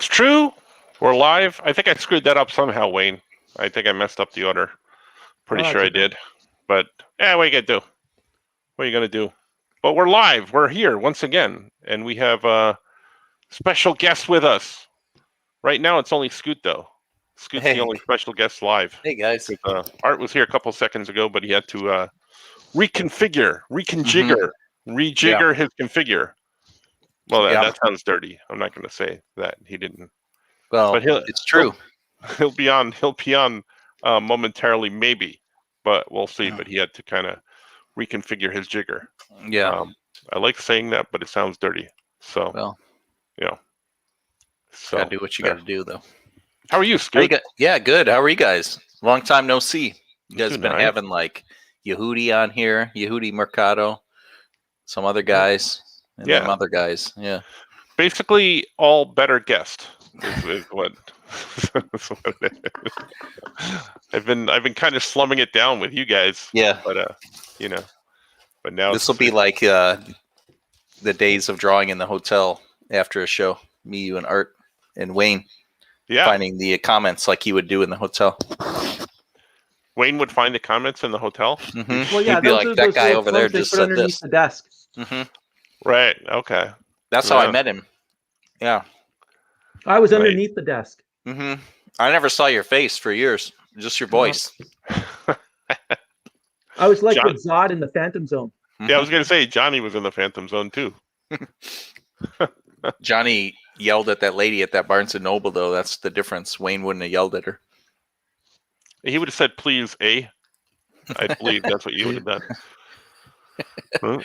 It's true. We're live. I think I screwed that up somehow, Wayne. I think I messed up the order. Pretty sure I did. But yeah, what are you gonna do? What are you gonna do? But we're live. We're here once again, and we have a special guest with us. Right now, it's only Scoot though. Scoot's the only special guest live. Hey guys. Art was here a couple seconds ago, but he had to rejigger his configure. Well, that sounds dirty. I'm not going to say that he didn't. Well, but it's true. He'll be on momentarily, maybe, but we'll see. But he had to kind of reconfigure his jigger. Yeah. I like saying that, but it sounds dirty. So, well, so gotta do what you got to do, though. How are you, Scoot? Yeah, good. How are you guys? Long time no see. You guys have been having like Yehudi on here, Yehudi Mercado, some other guys, and some other guys. Yeah. Basically, all better guest is what. It is. I've been kind of slumming it down with you guys. Yeah. But but now this will be like the days of drawing in the hotel after a show. Me, you, and Art and Wayne. Yeah. Finding the comments like he would do in the hotel. Wayne would find the comments in the hotel. Mm-hmm. Well, yeah, he'd be like, that guy over there just said underneath this. The desk. Mm-hmm. Right. Okay. That's how I met him. Yeah. I was underneath the desk. Mm-hmm. I never saw your face for years. Just your voice. I was like with Zod in the Phantom Zone. Yeah, I was going to say Johnny was in the Phantom Zone too. Johnny yelled at that lady at that Barnes & Noble, though. That's the difference. Wayne wouldn't have yelled at her. He would have said, please, I believe that's what you would have done. Well,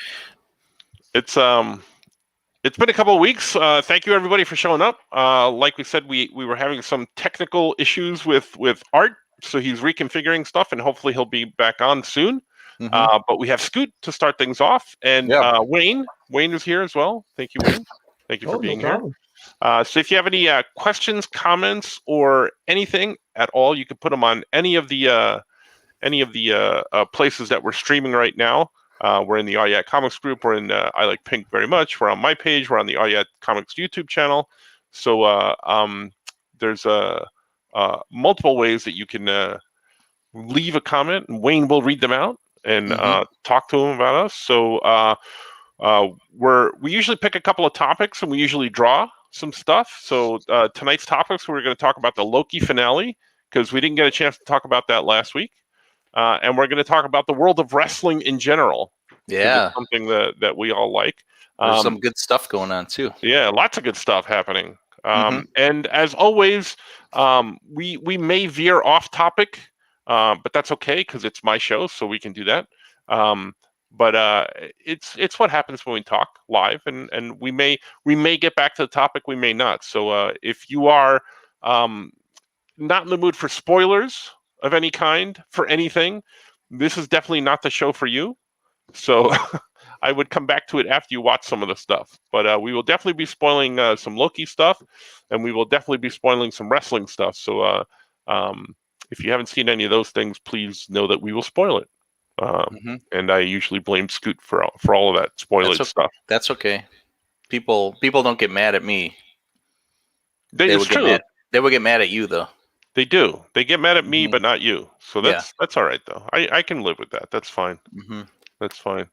it's been a couple of weeks. Thank you, everybody, for showing up. Like we said, we were having some technical issues with Art, so he's reconfiguring stuff, and hopefully he'll be back on soon. But we have Scoot to start things off, and Wayne is here as well. Thank you, Wayne. Thank you for being here. So if you have any questions, comments, or anything at all, you can put them on any of the places that we're streaming right now. We're in the Awyat Comics group. We're in I Like Pink very much. We're on my page. We're on the Awyat Comics YouTube channel. So there's multiple ways that you can leave a comment, and Wayne will read them out and talk to him about us. So we usually pick a couple of topics, and we usually draw some stuff. So tonight's topics, we're going to talk about the Loki finale, because we didn't get a chance to talk about that last week. And we're going to talk about the world of wrestling in general. Yeah. Something that we all like. There's some good stuff going on, too. Yeah, lots of good stuff happening. And as always, we may veer off topic, but that's okay, because it's my show, so we can do that. But it's what happens when we talk live, and we may get back to the topic, we may not. So if you are not in the mood for spoilers of any kind for anything, this is definitely not the show for you. So I would come back to it after you watch some of the stuff. But we will definitely be spoiling some Loki stuff, and we will definitely be spoiling some wrestling stuff. So if you haven't seen any of those things, please know that we will spoil it. And I usually blame Scoot for all of that spoilage stuff. That's okay. People don't get mad at me. It's true. They would get mad at you, though. They do. They get mad at me, but not you. So that's all right, though. I can live with that. That's fine. That's fine.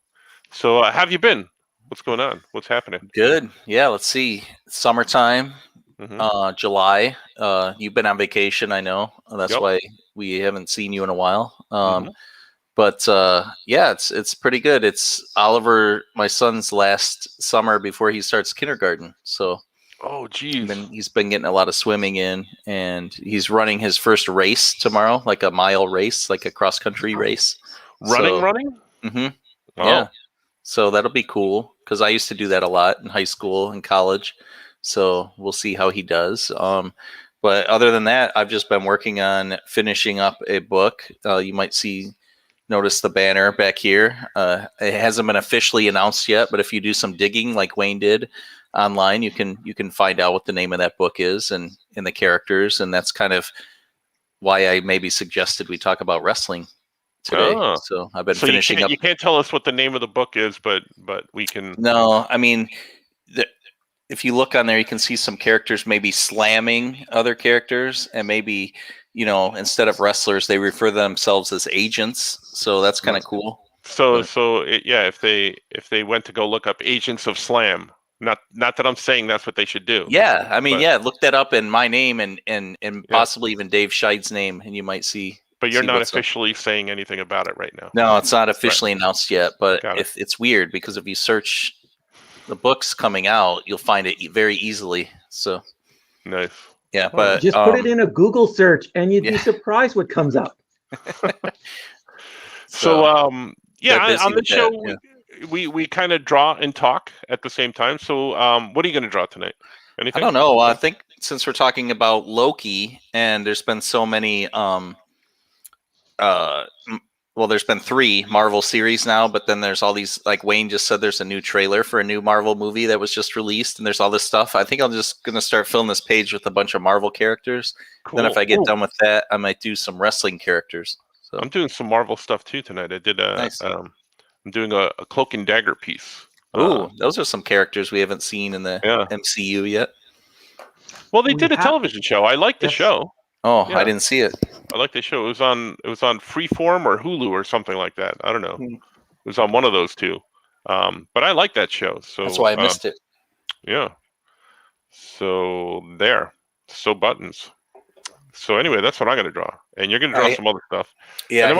So how have you been? What's going on? What's happening? Good. Yeah, let's see. Summertime, July. You've been on vacation, I know. That's why we haven't seen you in a while. But yeah, it's pretty good. It's Oliver, my son's last summer before he starts kindergarten. So he's been getting a lot of swimming in, and he's running his first race tomorrow, like a mile race, like a cross country race. Running? Oh. Yeah. So that'll be cool, because I used to do that a lot in high school and college. So we'll see how he does. But other than that, I've just been working on finishing up a book. You might notice the banner back here. It hasn't been officially announced yet, but if you do some digging like Wayne did online, you can find out what the name of that book is and the characters, and that's kind of why I maybe suggested we talk about wrestling today. So I've been finishing up. You can't tell us what the name of the book is, but we can. No, I mean, if you look on there, you can see some characters maybe slamming other characters, and maybe, instead of wrestlers, they refer to themselves as agents. So that's kind of cool. So if they went to go look up Agents of Slam, not that I'm saying that's what they should do. Yeah, I mean, look that up in my name and possibly even Dave Scheid's name, and you might see. But you're not officially saying anything about it right now. No, it's not officially announced yet. But if it's weird, because if you search the books coming out, you'll find it very easily. So nice. Yeah, but just put it in a Google search, and you'd be surprised what comes up. So on the show, we kind of draw and talk at the same time. So what are you going to draw tonight? Anything? I don't know. I think since we're talking about Loki, and there's been so many there's been 3 Marvel series now, but then there's all these, like Wayne just said, there's a new trailer for a new Marvel movie that was just released, and there's all this stuff. I think I'm just going to start filling this page with a bunch of Marvel characters. Cool. Then if I get done with that, I might do some wrestling characters. So I'm doing some Marvel stuff too tonight. I did I'm doing a Cloak and Dagger piece. Oh, those are some characters we haven't seen in the MCU yet. Well, they did a television show. I liked the show. Oh, yeah. I didn't see it. I like the show. It was on Freeform or Hulu or something like that. I don't know. It was on one of those two. But I like that show. So that's why I missed it. Yeah. So there. So buttons. So anyway, that's what I'm going to draw, and you're going to draw some other stuff. Yeah,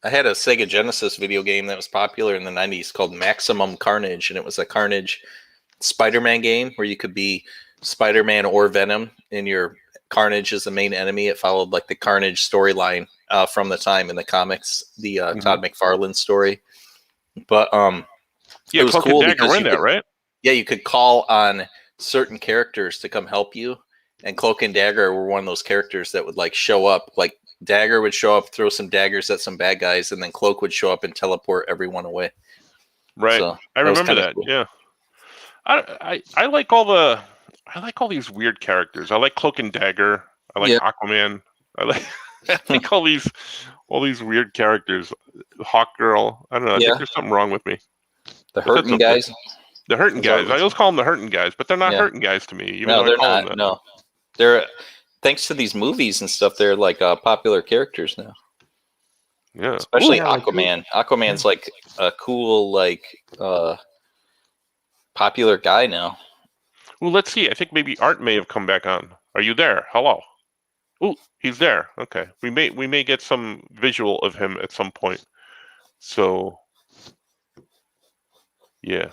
I had a Sega Genesis video game that was popular in the 90s called Maximum Carnage, and it was a Carnage Spider-Man game where you could be Spider-Man or Venom, and your Carnage is the main enemy. It followed like the Carnage storyline from the time in the comics, the Todd McFarlane story. But it was cool because you could, right? Yeah, you could call on certain characters to come help you, and Cloak and Dagger were one of those characters that would like show up. Like Dagger would show up, throw some daggers at some bad guys, and then Cloak would show up and teleport everyone away. Right, so I remember that. Cool. Yeah, I like all these weird characters. I like Cloak and Dagger. I like Aquaman. I like all these weird characters. Hawk Girl. I don't know. I think there's something wrong with me. The hurting guys. The hurting guys. I always call them the hurting guys, but they're not hurting guys to me. No, they're not. No, they're thanks to these movies and stuff. They're like popular characters now. Yeah, especially Aquaman. Aquaman's like a cool, like popular guy now. Well, let's see. I think maybe Art may have come back on. Are you there? Hello. Oh, he's there. Okay, we may get some visual of him at some point. So, yeah.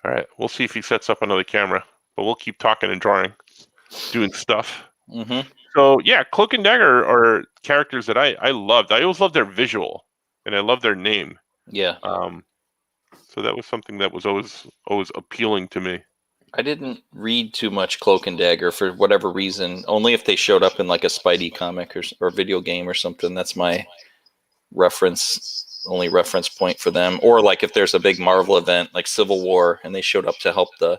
All right, we'll see if he sets up another camera, but we'll keep talking and drawing, doing stuff. Mm-hmm. So yeah, Cloak and Dagger are characters that I loved. I always loved their visual, and I loved their name. Yeah. So that was something that was always appealing to me. I didn't read too much Cloak and Dagger for whatever reason. Only if they showed up in like a Spidey comic or video game or something. That's my only reference point for them. Or like if there's a big Marvel event like Civil War and they showed up to help the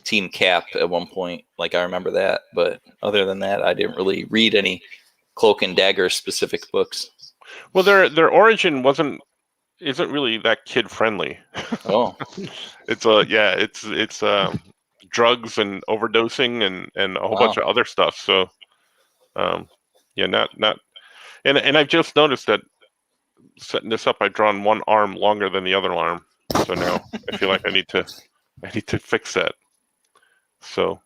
Team Cap at one point. Like I remember that. But other than that, I didn't really read any Cloak and Dagger specific books. Well, their origin isn't really that kid friendly. Oh, it's drugs and overdosing and a whole bunch of other stuff. So, not and I've just noticed that setting this up, I've drawn one arm longer than the other arm. So now I feel like I need to fix that. So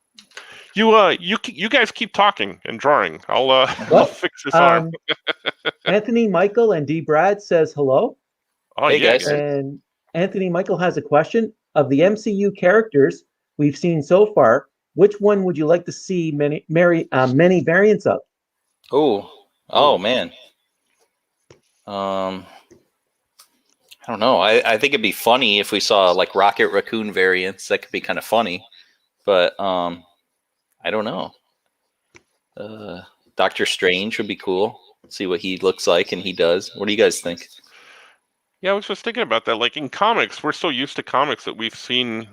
you guys keep talking and drawing. I'll fix this arm. Anthony Michael and D Brad says hello. Oh, hey guys. And Anthony Michael has a question. Of the MCU characters we've seen so far, which one would you like to see many variants of? Oh man. I don't know. I think it'd be funny if we saw like Rocket Raccoon variants. That could be kind of funny, but I don't know. Doctor Strange would be cool. See what he looks like and he does. What do you guys think? Yeah, I was just thinking about that. Like in comics, we're so used to comics that we've seen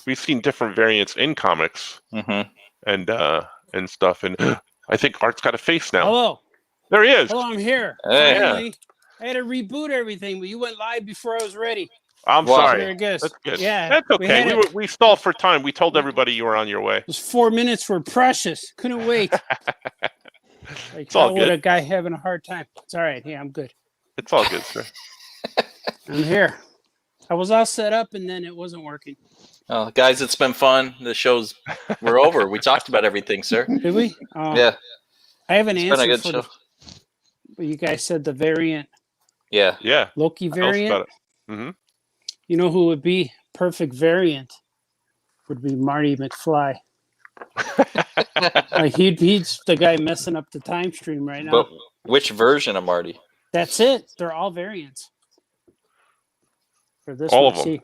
different variants in comics and stuff. And I think Art's got a face now. Hello. There he is. Hello, I'm here. Hey. I had to reboot everything, but you went live before I was ready. I'm Wow. sorry. There it goes. That's good. Yeah, That's okay. We stalled for time. We told everybody you were on your way. Those 4 minutes were precious. Couldn't wait. Like, It's all how would good. a guy having a hard time? It's all right. Yeah, I'm good. It's all good, sir. I'm here. I was all set up, and then it wasn't working. Guys, it's been fun. We're over. We talked about everything, sir. Did we? Yeah. I have an It's been a answer good for show. you guys said the variant, Yeah. Yeah. Loki Tell us variant. about it. Mm-hmm. You know who would be perfect variant? Would be Marty McFly. Like he's the guy messing up the time stream right now. But which version of Marty? That's it. They're all variants. For this All one, of 'em. see,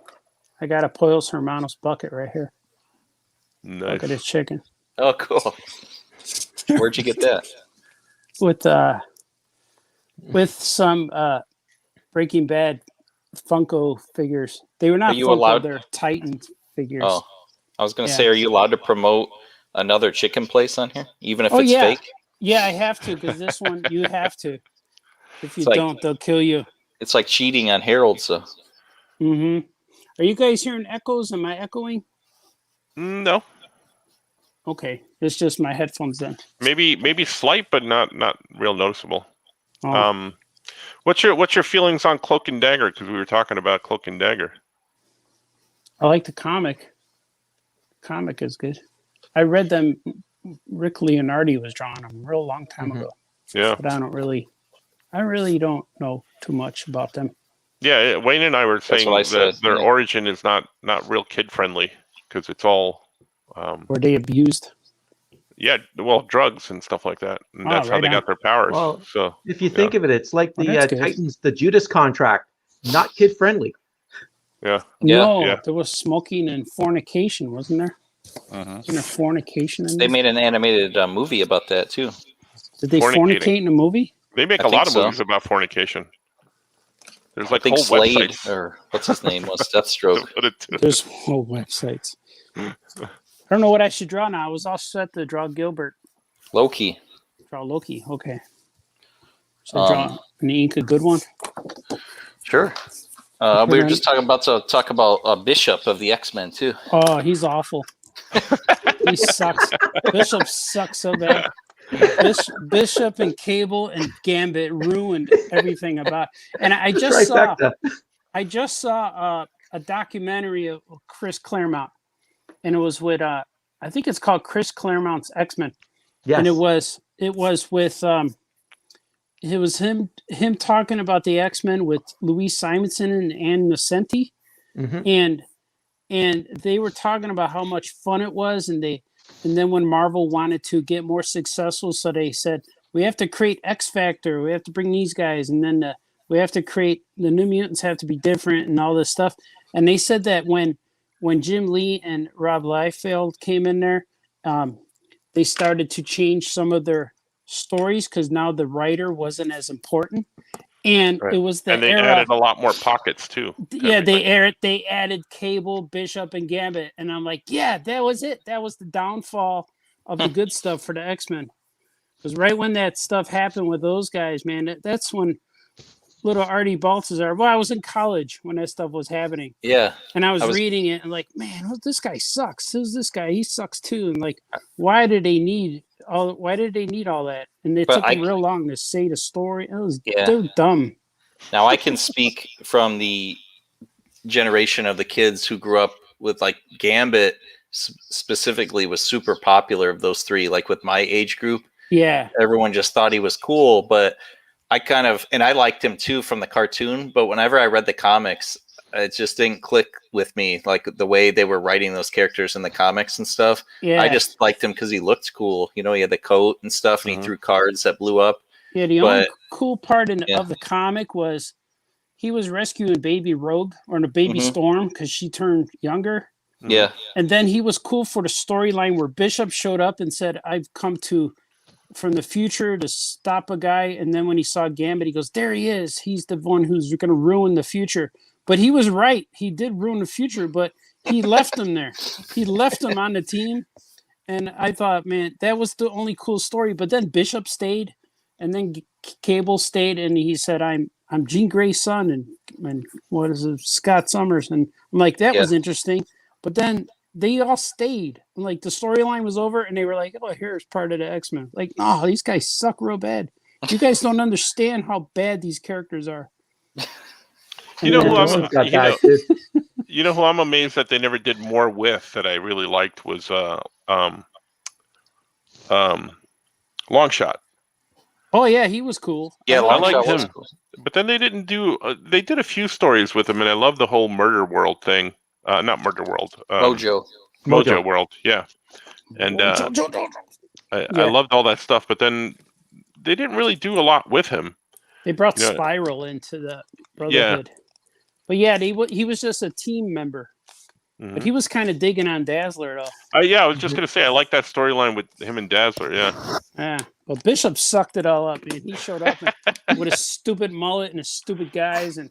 I got a Pollos Hermanos bucket right here. Nice. Bucket of chicken Oh, cool. Where'd you get that? with some Breaking Bad Funko figures. They were not Are you Funko; allowed- they're Titan figures. Oh, I was going to Yeah. say, are you allowed to promote another chicken place on here, even if Oh, it's yeah. fake? Yeah, I have to because this one you have to. If you It's like- don't, they'll kill you. It's like cheating on Harold. So Mm-hmm. Are you guys hearing echoes? Am I echoing? No. Okay, it's just my headphones then. Maybe slight, but not real noticeable. Oh. What's your feelings on Cloak and Dagger? Because we were talking about Cloak and Dagger. I like the comic. Comic is good. I read them. Rick Leonardi was drawing them a real long time ago, Yeah. but I really don't know too much about them. Yeah. Wayne and I were saying what I that said, their yeah. origin is not real kid friendly because it's all Were they abused? drugs and stuff like that, and Oh, that's how right they on. got their powers. Well, So If you think of it, it's like Oh, the that's good. Titans, the Judas contract, not kid friendly. yeah. No, Yeah. there was smoking and fornication, wasn't there? Wasn't there fornication in they this? made an animated movie about that too. Did they fornicating. fornicate in the movie? They make I a lot think of so. movies about fornication. There's I like think whole Slade websites. or what's his name was Deathstroke. Put it to- There's whole websites. I don't know what I should draw now. I was all set to draw Gilbert. Loki. Draw Loki. Okay. Should I draw an ink a good one? Sure. We were just talking about Bishop of the X-Men too. Oh, he's awful. He sucks. Bishop sucks so bad. Bishop and Cable and Gambit ruined everything about. And I just saw a documentary of Chris Claremont, and it was with I think it's called Chris Claremont's X-Men. Yes. And it was with it was him talking about the X-Men with Louise Simonson and Ann Nocenti. Mhm. And they were talking about how much fun it was, and then when Marvel wanted to get more successful, so they said we have to create X Factor, we have to bring these guys, and then we have to create the New Mutants have to be different and all this stuff. And they said that when Jim Lee and Rob Liefeld came in there, they started to change some of their stories because now the writer wasn't as important. And Right. it was the and they era. added a lot more pockets too. to Yeah, everything. they added Cable, Bishop, and Gambit, and I'm like, yeah, that was it. That was the downfall of the good stuff for the X-Men. Because right when that stuff happened with those guys, man, that's when little Artie Baltazar. Well, I was in college when that stuff was happening, Yeah. and I was reading it and like, man, this guy sucks. Who's this guy? He sucks too. And like, why did they need all that? And it took them real long to say the story. They're dumb. Now I can speak from the generation of the kids who grew up with like Gambit specifically was super popular of those three, like with my age group. Yeah. Everyone just thought he was cool, but I I liked him too from the cartoon, but whenever I read the comics, it just didn't click with me, like the way they were writing those characters in the comics and stuff. Yeah. I just liked him because he looked cool. You know, he had the coat and stuff, and he threw cards that blew up. Yeah, the only cool part of the comic was he was rescuing Baby Rogue or the Baby Storm because she turned younger. Yeah. And then he was cool for the storyline where Bishop showed up and said, I've come from the future to stop a guy. And then when he saw Gambit, he goes, there he is. He's the one who's going to ruin the future. But he was right. He did ruin the future, but he left him there. He left him on the team. And I thought, man, that was the only cool story. But then Bishop stayed. And then Cable stayed, and he said, "I'm I'm Jean Grey's son, and what is it, Scott Summers, and I'm like, that was interesting. But then they all stayed. And like the storyline was over, and they were like, oh, here's part of the X-Men. Like, no, these guys suck real bad. You guys don't understand how bad these characters are. You know who I'm amazed that they never did more with that I really liked was Longshot. Oh yeah, he was cool. Yeah, I liked him. Was cool. But then they didn't do. They did a few stories with him, and I love the whole Murder World thing. Not Murder World. Mojo World. Yeah, and I loved all that stuff. But then they didn't really do a lot with him. They brought Spiral into the Brotherhood. But yeah, he was just a team member. Mm-hmm. But he was kind of digging on Dazzler, though. Yeah, I was just going to say, I like that storyline with him and Dazzler, Yeah. Well, Bishop sucked it all up. He showed up with a stupid mullet and his stupid guys. And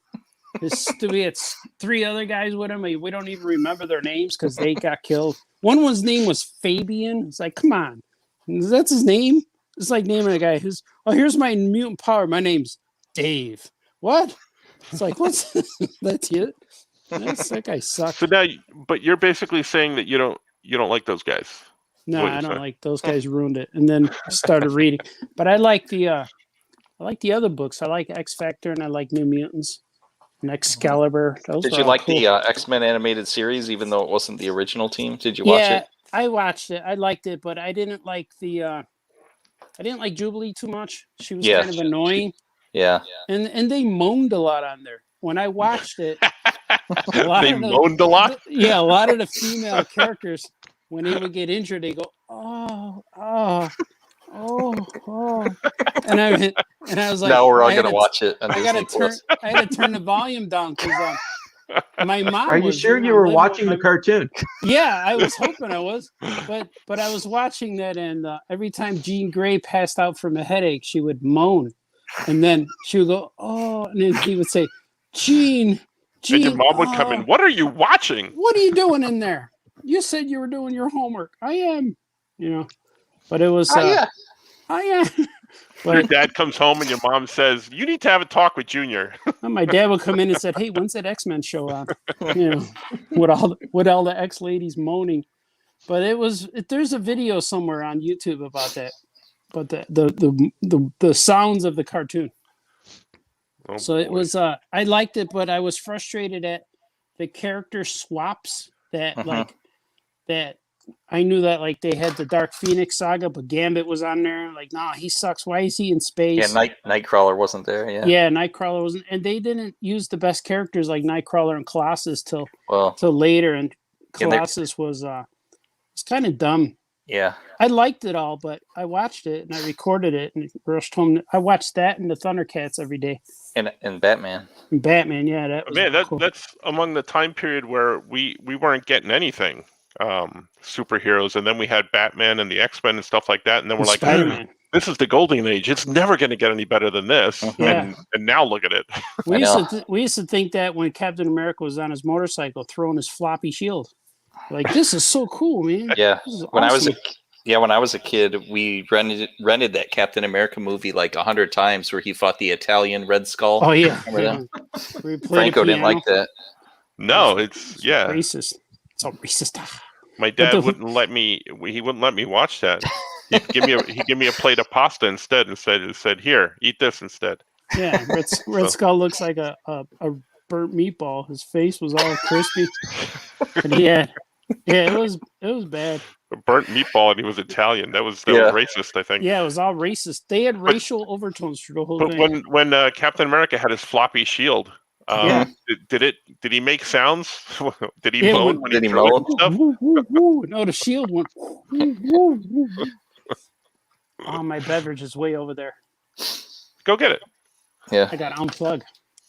he had 3 other guys with him. We don't even remember their names because they got killed. One one's name was Fabian. It's like, come on. That's his name? It's like naming a guy who's, here's my mutant power. My name's Dave. What? It's like, what's that's it? That guy sucks. So now, but you're basically saying that you don't like those guys. No, I don't like those guys. Ruined it, and then started reading. But I like the other books. I like X Factor and I like New Mutants and Excalibur. Did you like the X-Men animated series, even though it wasn't the original team? Did you watch it? I watched it. I liked it, but I didn't like I didn't like Jubilee too much. She was kind of annoying. Yeah. And they moaned a lot on there. When I watched it, moaned a lot? Yeah, a lot of the female characters, when they would get injured, they go, oh. And I was like, now we're all going to watch it. I had to turn the volume down because my mom. Are you sure you were watching the cartoon? Yeah, I was hoping I was. But I was watching that, and every time Jean Grey passed out from a headache, she would moan. And then she would go, oh, and then he would say, Gene. And your mom would come in. What are you watching? What are you doing in there? You said you were doing your homework. I am, But it was. I am. But your dad comes home and your mom says, "You need to have a talk with Junior." And my dad would come in and said, "Hey, when's that X-Men show on?" With all the ex-ladies moaning. But there's a video somewhere on YouTube about that. But the sounds of the cartoon. Oh, so it was I liked it, but I was frustrated at the character swaps that that I knew that like they had the Dark Phoenix saga, but Gambit was on there. Like, nah, he sucks. Why is he in space? Yeah, Nightcrawler wasn't there. Yeah, Nightcrawler wasn't, and they didn't use the best characters like Nightcrawler and Colossus till later, and Colossus was kind of dumb. Yeah, I liked it all, but I watched it and I recorded it and rushed home. I watched that and the Thundercats every day. And Batman. And Batman, yeah, that was cool. That's among the time period where we weren't getting anything superheroes, and then we had Batman and the X-Men and stuff like that, and then we're like, this is the golden age. It's never going to get any better than this. Yeah. And now look at it. We used to think that when Captain America was on his motorcycle throwing his floppy shield. Like, this is so cool, man. Yeah. When awesome. I was a kid, we rented that Captain America movie like 100 times where he fought the Italian Red Skull. Oh yeah. Franco didn't like that. No, it's racist. It's all racist. My dad wouldn't let me. He wouldn't let me watch that. He'd give me a plate of pasta instead, and said, "Here, eat this instead." Yeah, Red Skull looks like a burnt meatball. His face was all crispy. It was bad. A burnt meatball, and he was Italian. That was racist, I think. Yeah, it was all racist. They had racial overtones through the whole thing. But when Captain America had his floppy shield, did he make sounds? Did he moan when he threw it and stuff? No, the shield went. Oh, my beverage is way over there. Go get it. Yeah, I got to unplug.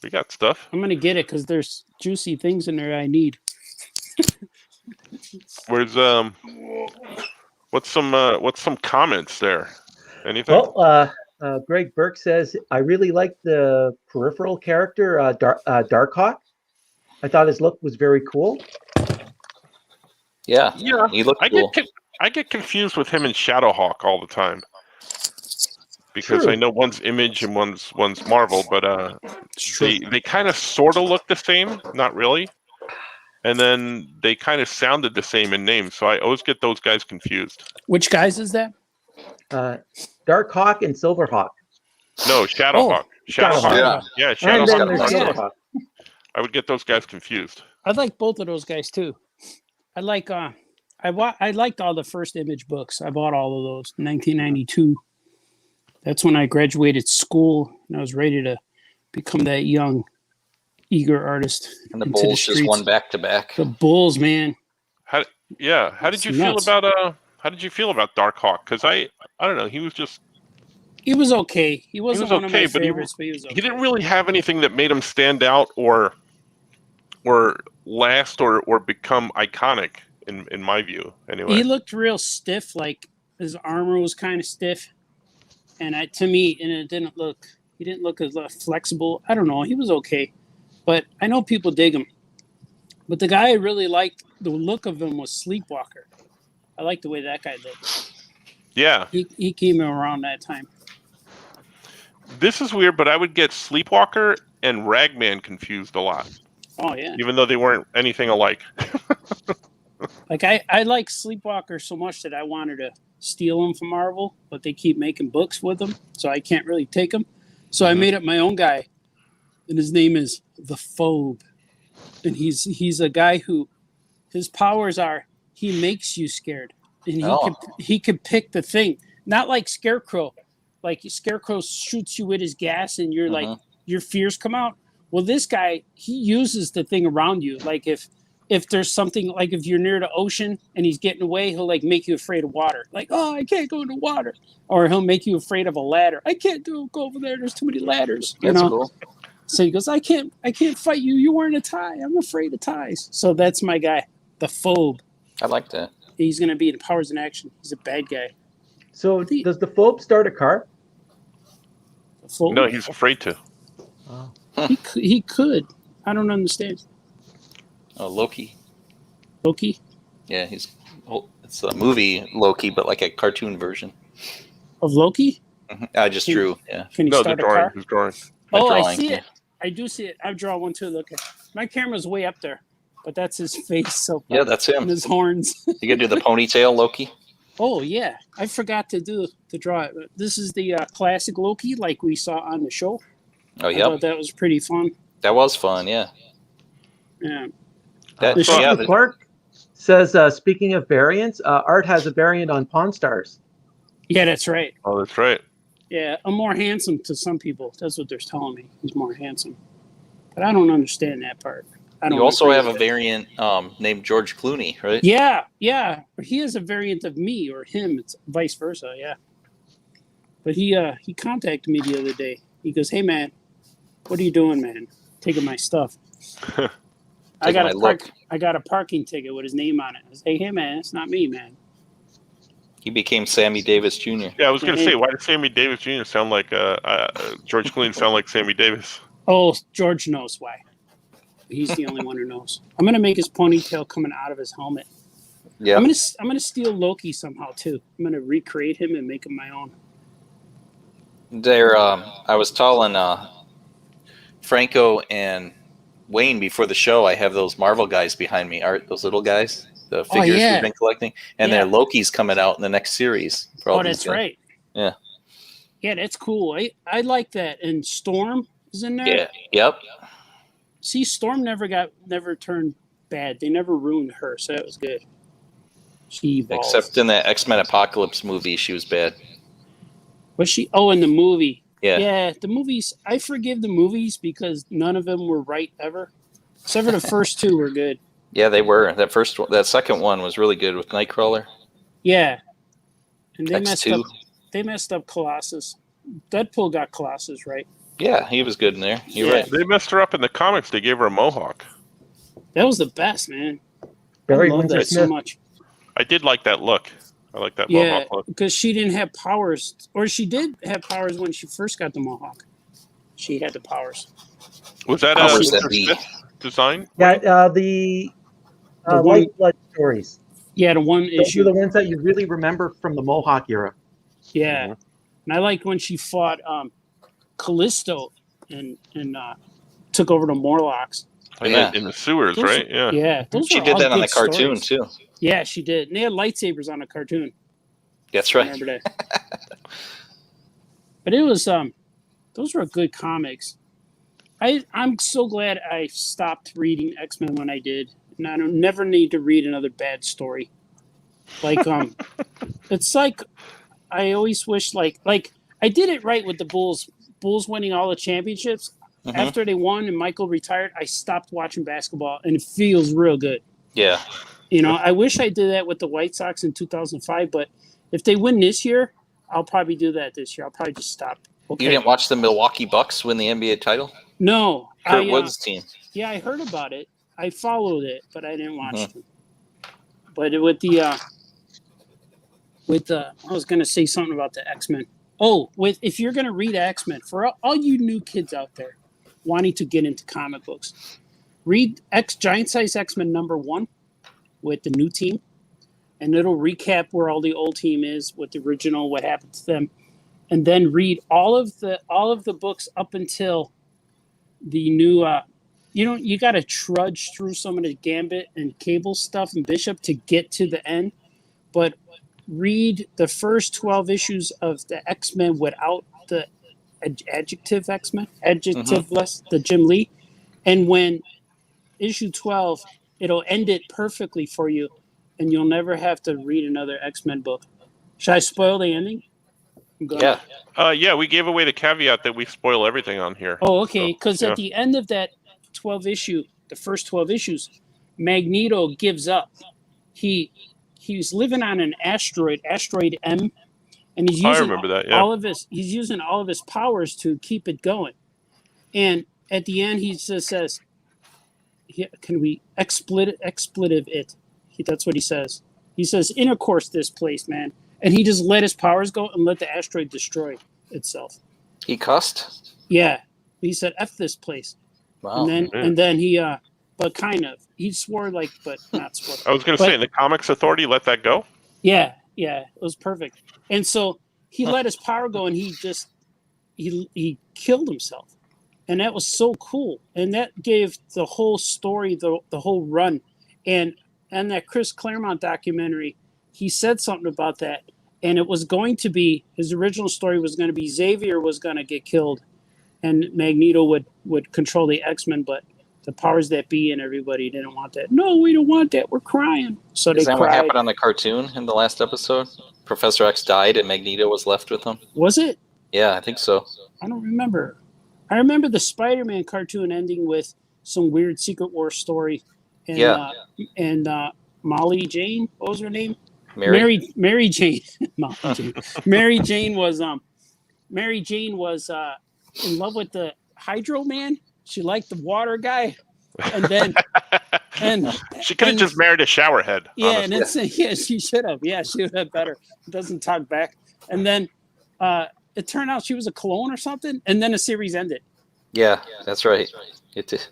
We got stuff. I'm gonna get it because there's juicy things in there I need. Where's what's some comments there? Anything? Well, Greg Burke says, I really like the peripheral character, Darkhawk. I thought his look was very cool. Yeah, he looked cool. I get confused with him and Shadowhawk all the time because True. I know one's Image and one's Marvel, but they kind of sort of look the same, not really, and then they kind of sounded the same in names, so I always get those guys confused. Which guys is that? Dark Hawk and Silverhawk. No, Shadowhawk. Shadowhawk. Yeah, And Shadowhawk. then there's Yeah. Silverhawk. I would get those guys confused. I like both of those guys too. I like I liked all the first Image books. I bought all of those in 1992. That's when I graduated school and I was ready to become that young, eager artist. And the into Bulls just streets. won back to back. The Bulls, man. How did you feel Nuts. about Dark Hawk? Because I don't know, he was okay. He wasn't one of my but favorites, but he was okay. he didn't really have anything that made him stand out or last or become iconic in my view. Anyway, He looked real stiff, like his armor was kind of stiff, and to me, it didn't look. He didn't look as flexible. I don't know. He was okay, but I know people dig him. But the guy I really liked the look of him was Sleepwalker. I like the way that guy looked. yeah. He came around that time. This is weird, but I would get Sleepwalker and Ragman confused a lot, Oh yeah. even though they weren't anything alike. Like I like Sleepwalker so much that I wanted to steal him from Marvel, but they keep making books with him, so I can't really take him. So I made up my own guy, and his name is the Phobe, and he's a guy who his powers are he makes you scared, and he can pick the thing, not like Scarecrow. Like Scarecrow shoots you with his gas, and you're like your fears come out. Well, this guy he uses the thing around you, like if there's something, like if you're near the ocean and he's getting away, he'll like make you afraid of water. Like, oh, I can't go in the water. Or he'll make you afraid of a ladder. I can't go over there. There's too many ladders. That's cool. So he goes, I can't fight you. You're wearing a tie. I'm afraid of ties. So that's my guy, the Phobe. I like that. He's going to be in Powers in Action. He's a bad guy. So does the Phobe start a car? The Phobe? No, he's afraid to. Oh. He could. I don't understand. Oh, Loki. Loki? Yeah, it's a movie Loki, but like a cartoon version. Of Loki? I just drew. Yeah. Can he No, the start a drawing. car? His drawing. Oh, I drawing, see yeah. it. I do see it. I draw one too. Look, my camera's way up there, but that's his face. So Yeah, that's and him. his horns. You gonna do the ponytail Loki? Oh yeah, I forgot to draw it. This is the classic Loki, like we saw on the show. Oh, I yeah. thought that was pretty fun. That was fun. Yeah. Yeah. Clark says, speaking of variants, Art has a variant on Pawn Stars. Yeah, that's right. Oh, that's right. Yeah, I'm more handsome to some people. That's what they're telling me. He's more handsome, but I don't understand that part. I don't. You also agree have a with it. variant named George Clooney, right? Yeah. He is a variant of me or him. It's vice versa. Yeah. But he contacted me the other day. He goes, "Hey man, what are you doing, man? Taking my stuff." I got a parking ticket with his name on it. I say, "Hey man, it's not me, man." He became Sammy Davis Jr. Yeah, I was going to say, why does Sammy Davis Jr. sound like George Clooney sound like Sammy Davis? Oh, George knows why. He's the only one who knows. I'm gonna make his ponytail coming out of his helmet. Yeah. I'm gonna steal Loki somehow too. I'm gonna recreate him and make him my own. I was telling Franco and Wayne before the show, I have those Marvel guys behind me, Art, those little guys, the figures yeah. we've been collecting, and their Loki's coming out in the next series. For all That's these guys. right. Yeah. Yeah, that's cool. I like that. And Storm is in there. Yeah. Yep. See, Storm never turned bad. They never ruined her, so that was good. She evolved. Except in that X-Men Apocalypse movie, she was bad. Was she? Oh, in the movie. Yeah. Yeah, the movies. I forgive the movies because none of them were right ever. Except for the first two were good. Yeah, they were. That second one was really good with Nightcrawler. Yeah. And X2. They messed up Colossus. Deadpool got Colossus, right? Yeah, he was good in there. You're right. They messed her up in the comics. They gave her a mohawk. That was the best, man. Barry I love Windsor that so Smith. much. I did like that look. I like that Yeah, mohawk look. because she didn't have powers. Or she did have powers when she first got the mohawk. She had the powers. Was that Powers that Windsor be. Smith design? Yeah, the one- White Blood stories. Yeah, the one Those are issue. the ones that you really remember from the Mohawk era. Yeah. And I liked when she fought Callisto and took over the Morlocks. In the sewers, Those right? were- yeah. Those She were did all that on good the cartoon stories. too. Yeah, she did. And they had lightsabers on the cartoon. That's I right. remember that. But it was those were good comics. I'm so glad I stopped reading X-Men when I did. And I don't never need to read another bad story. Like it's like I always wish like I did it right with the Bulls winning all the championships. Mhm. After they won and Michael retired, I stopped watching basketball and it feels real good. Yeah. You know, I wish I did that with the White Sox in 2005, but if they win this year, I'll probably do that this year. I'll probably just stop. Okay. You didn't watch the Milwaukee Bucks win the NBA title? No. Kurt Wood's team. Yeah, I heard about it. I followed it, but I didn't watch Mhm. it. But with I was going to say something about the X-Men. Oh, if you're going to read X-Men, for all you new kids out there wanting to get into comic books, read Giant Size X-Men #1 with the new team, and it'll recap where all the old team is, what the original, what happened to them, and then read all of the books up until the new. You got to trudge through some of the Gambit and Cable stuff and Bishop to get to the end, but read the first 12 issues of the X-Men without the adjective X-Men, adjectiveless, the Jim Lee, and when issue 12, it'll end it perfectly for you, and you'll never have to read another X-Men book. Should I spoil the ending? Yeah. Yeah, we gave away the caveat that we spoil everything on here. Oh, okay, because yeah. at the end of that 12 issue, the first 12 issues, Magneto gives up. He's living on an asteroid M, and he's I using remember that, yeah. he's using all of his powers to keep it going. And at the end, he just says, "Can we expletive it?" That's what he says. He says, "Intercourse this place, man," and he just let his powers go and let the asteroid destroy itself. He cussed? Yeah, he said, "F this place," Wow. and then he but kind of. He swore but not swore. I was going to say, the Comics Authority let that go? Yeah, it was perfect. And so he let his power go, and he killed himself. And that was so cool. And that gave the whole story, the whole run. And that Chris Claremont documentary, he said something about that. And it was going to be, his original story was going to be Xavier was going to get killed, and Magneto would control the X-Men, but the powers that be and everybody didn't want that. No, we don't want that. We're crying. So they Is that cried. what happened on the cartoon in the last episode? Professor X died and Magneto was left with him? Was it? Yeah, I think so. I don't remember. I remember the Spider-Man cartoon ending with some weird Secret War story. And, and Molly Jane, what was her name? Mary Jane. Molly Jane. Mary Jane was in love with the Hydro Man. She liked the water guy, and then she could have just married a showerhead. Yeah, honestly. And she should have. Yeah, she would have better. Doesn't talk back. And then it turned out she was a clone or something, and then the series ended. Yeah, that's right. It did.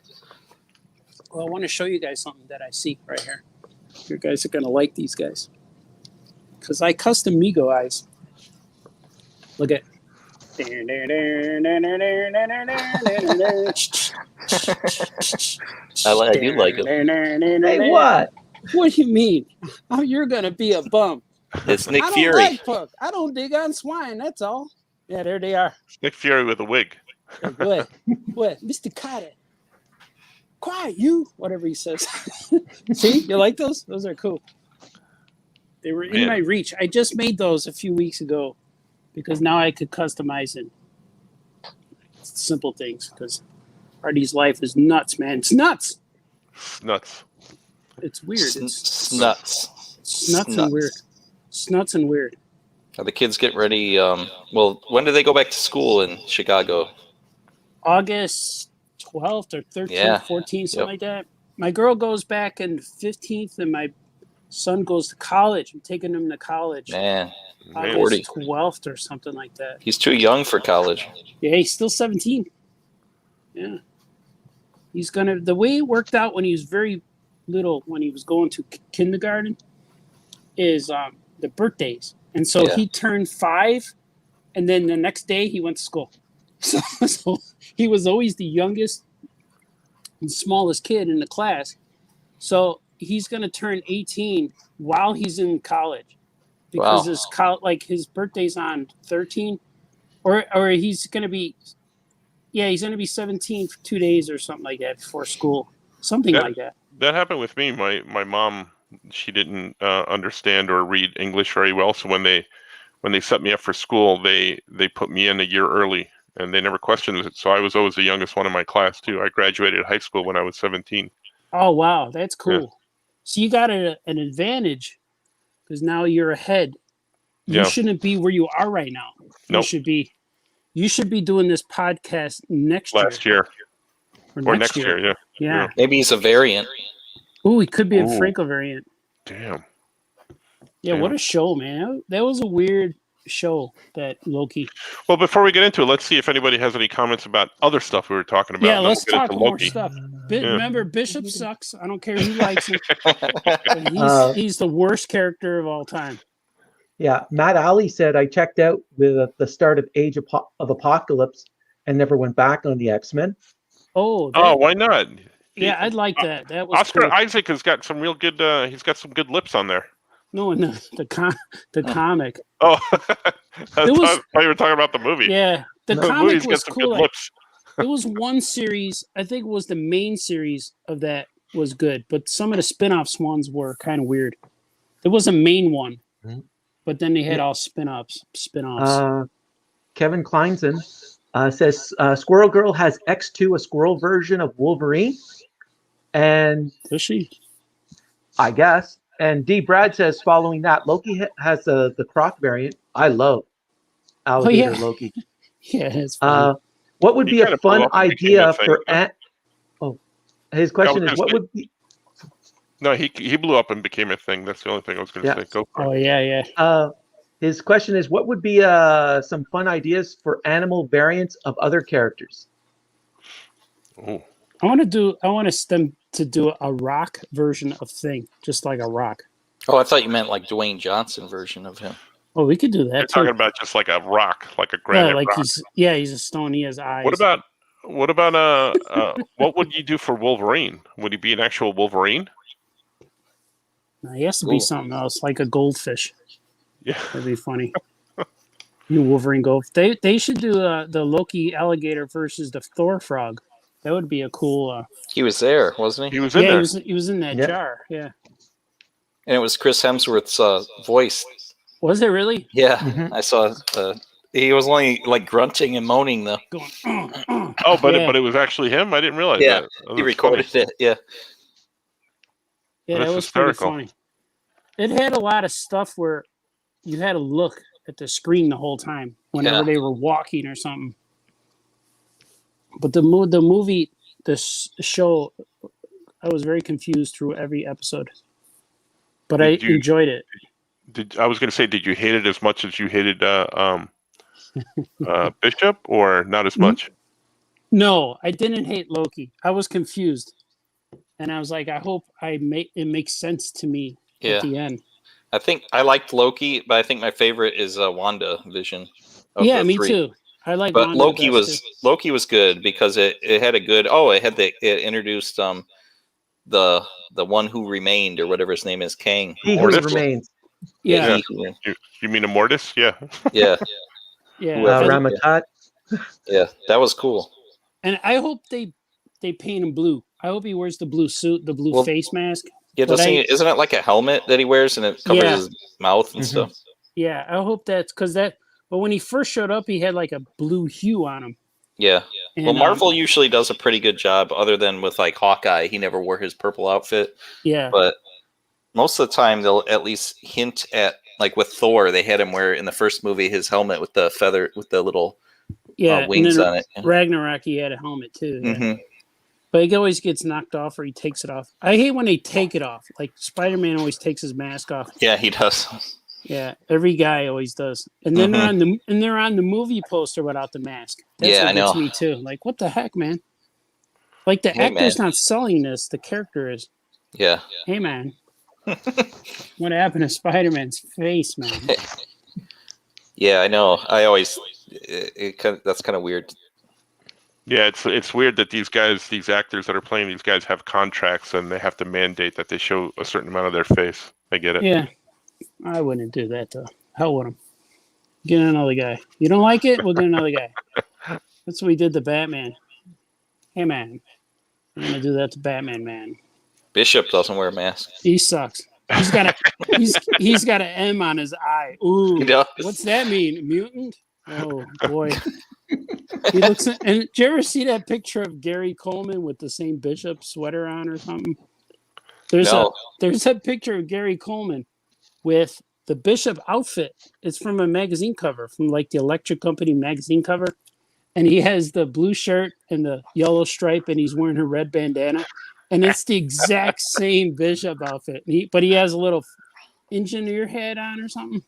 Well, I want to show you guys something that I see right here. You guys are gonna like these guys because I custom Mego eyes. Look at. I do like it. Hey, what? What do you mean? Oh, you're gonna be a bum. It's Nick I don't Fury. like Puck. I don't dig on swine. That's all. Yeah, there they are. Nick Fury with a wig. What? Mr. Carter? Quiet, you. Whatever he says. See, you like those? Those are cool. They were in my reach. I just made those a few weeks ago because now I could customize it. Simple things because Artie's life is nuts, man. It's nuts. Nuts. It's weird. It's nuts. It's nuts and weird. It's nuts and weird. Are the kids getting ready? Well, when do they go back to school in Chicago? August 12th or 13th, 14th, something like that. My girl goes back on the 15th, and my son goes to college. I'm taking him to college. Man, August 12th or something like that. He's too young for college. Yeah, he's still 17. Yeah. He's going to, the way it worked out when he was very little, when he was going to kindergarten, is the birthdays. And so he turned 5 and then the next day he went to school. So he was always the youngest and smallest kid in the class. So he's going to turn 18 while he's in college because his birthday's on 13, or he's going to be, he's going to be 17 for 2 days or something like that before school, something like that. That happened with me. My mom, she didn't understand or read English very well, so when they set me up for school, they put me in a year early, and they never questioned it. So I was always the youngest one in my class too. I graduated high school when I was 17. Oh wow, that's cool. Yeah. So you got an advantage because now you're ahead. You shouldn't be where you are right now. Nope. You should be doing this podcast last year. Or next year. Yeah. Maybe he's a variant. Ooh, he could be a Franco variant. Damn. Yeah, what a show, man. That was a weird show, that Loki. Well, before we get into it, let's see if anybody has any comments about other stuff we were talking about. Yeah, let's talk more stuff. Remember, Bishop sucks. I don't care who likes him. He's the worst character of all time. Yeah, Matt Alley said, I checked out with the start of Age of Apocalypse and never went back on the X-Men. Oh, why not? Yeah, I'd like that. That was Oscar cool. Isaac has got some real good. He's got some good lips on there. No, in the comic. Oh, I thought you were talking about the movie. Yeah, the comic was cool. Lips. It was one series. I think it was the main series of that was good, but some of the spin-offs ones were kind of weird. There was a main one, but then they had all spin-offs. Kevin Kleinson says Squirrel Girl has X2, a squirrel version of Wolverine. And does she? I guess. And D. Brad says, following that, Loki has the Croc variant. I love alligator Loki. Yeah, it's funny. What would be a fun idea for his question is, what would be... No, he blew up and became a thing. That's the only thing I was going to say. Go for it. Oh, yeah. His question is, what would be some fun ideas for animal variants of other characters? Oh. I want them to do a rock version of Thing, just like a rock. Oh, I thought you meant like Dwayne Johnson version of him. Oh, we could do that. You're talking about just like a rock, like a granite rock. He's a stone. He has eyes. What about what would you do for Wolverine? Would he be an actual Wolverine? No, he has to be something else, like a goldfish. Yeah, that'd be funny. You Wolverine gold. They should do the Loki alligator versus the Thor frog. That would be a cool. He was there, wasn't he? He was in there. He was in that jar. Yeah. And it was Chris Hemsworth's voice. Was it really? Yeah, I saw. He was only like grunting and moaning though. Going, but it was actually him. I didn't realize that. He recorded it. Yeah. Yeah, that was pretty funny. It had a lot of stuff where you had to look at the screen the whole time whenever they were walking or something. But the show, I was very confused through every episode. But I enjoyed it. I was going to say, did you hate it as much as you hated Bishop, or not as much? No, I didn't hate Loki. I was confused, and I was like, I hope it makes sense to me at the end. I think I liked Loki, but I think my favorite is WandaVision. Yeah, me too. I like. But Loki was good because it had a good. It introduced the one who remained, or whatever his name is, Kang. He who remains. Yeah. You mean Immortus? Yeah. Yeah. Yeah. Ramatat. Yeah, that was cool. And I hope they paint him blue. I hope he wears the blue suit, the blue face mask. Yeah, isn't it like a helmet that he wears and it covers his mouth and stuff? Yeah, I hope that's because that. But when he first showed up, he had like a blue hue on him. Yeah. And, well, Marvel usually does a pretty good job, other than with like Hawkeye. He never wore his purple outfit. Yeah. But most of the time, they'll at least hint at, like with Thor, they had him wear in the first movie his helmet with the feather, with the little wings on it. Ragnarok, he had a helmet too. Yeah. Mm-hmm. But he always gets knocked off, or he takes it off. I hate when they take it off. Like Spider-Man always takes his mask off. Yeah, he does. Yeah, every guy always does. And then they're on the movie poster without the mask. That's what I know. gets me too. Like, what the heck, man? Like the actor's not selling this; the character is. Yeah. Hey, man. What happened to Spider-Man's face, man? Yeah, I know. I always that's kind of weird. Yeah, it's weird that these actors that are playing these guys have contracts and they have to mandate that they show a certain amount of their face. I get it. Yeah, I wouldn't do that though. Hell with him. Get another guy. You don't like it? We'll get another guy. That's what we did to Batman. Hey man, we're gonna do that to Batman, man. Bishop doesn't wear a mask. He sucks. He's got an M on his eye. Ooh, He does. what's that mean? Mutant? Oh boy. He looks. And did you ever see that picture of Gary Coleman with the same Bishop sweater on or something? There's a picture of Gary Coleman with the Bishop outfit. It's from a magazine cover, from like the Electric Company magazine cover. And he has the blue shirt and the yellow stripe, and he's wearing a red bandana. And it's the exact same Bishop outfit. But he has a little engineer head on or something.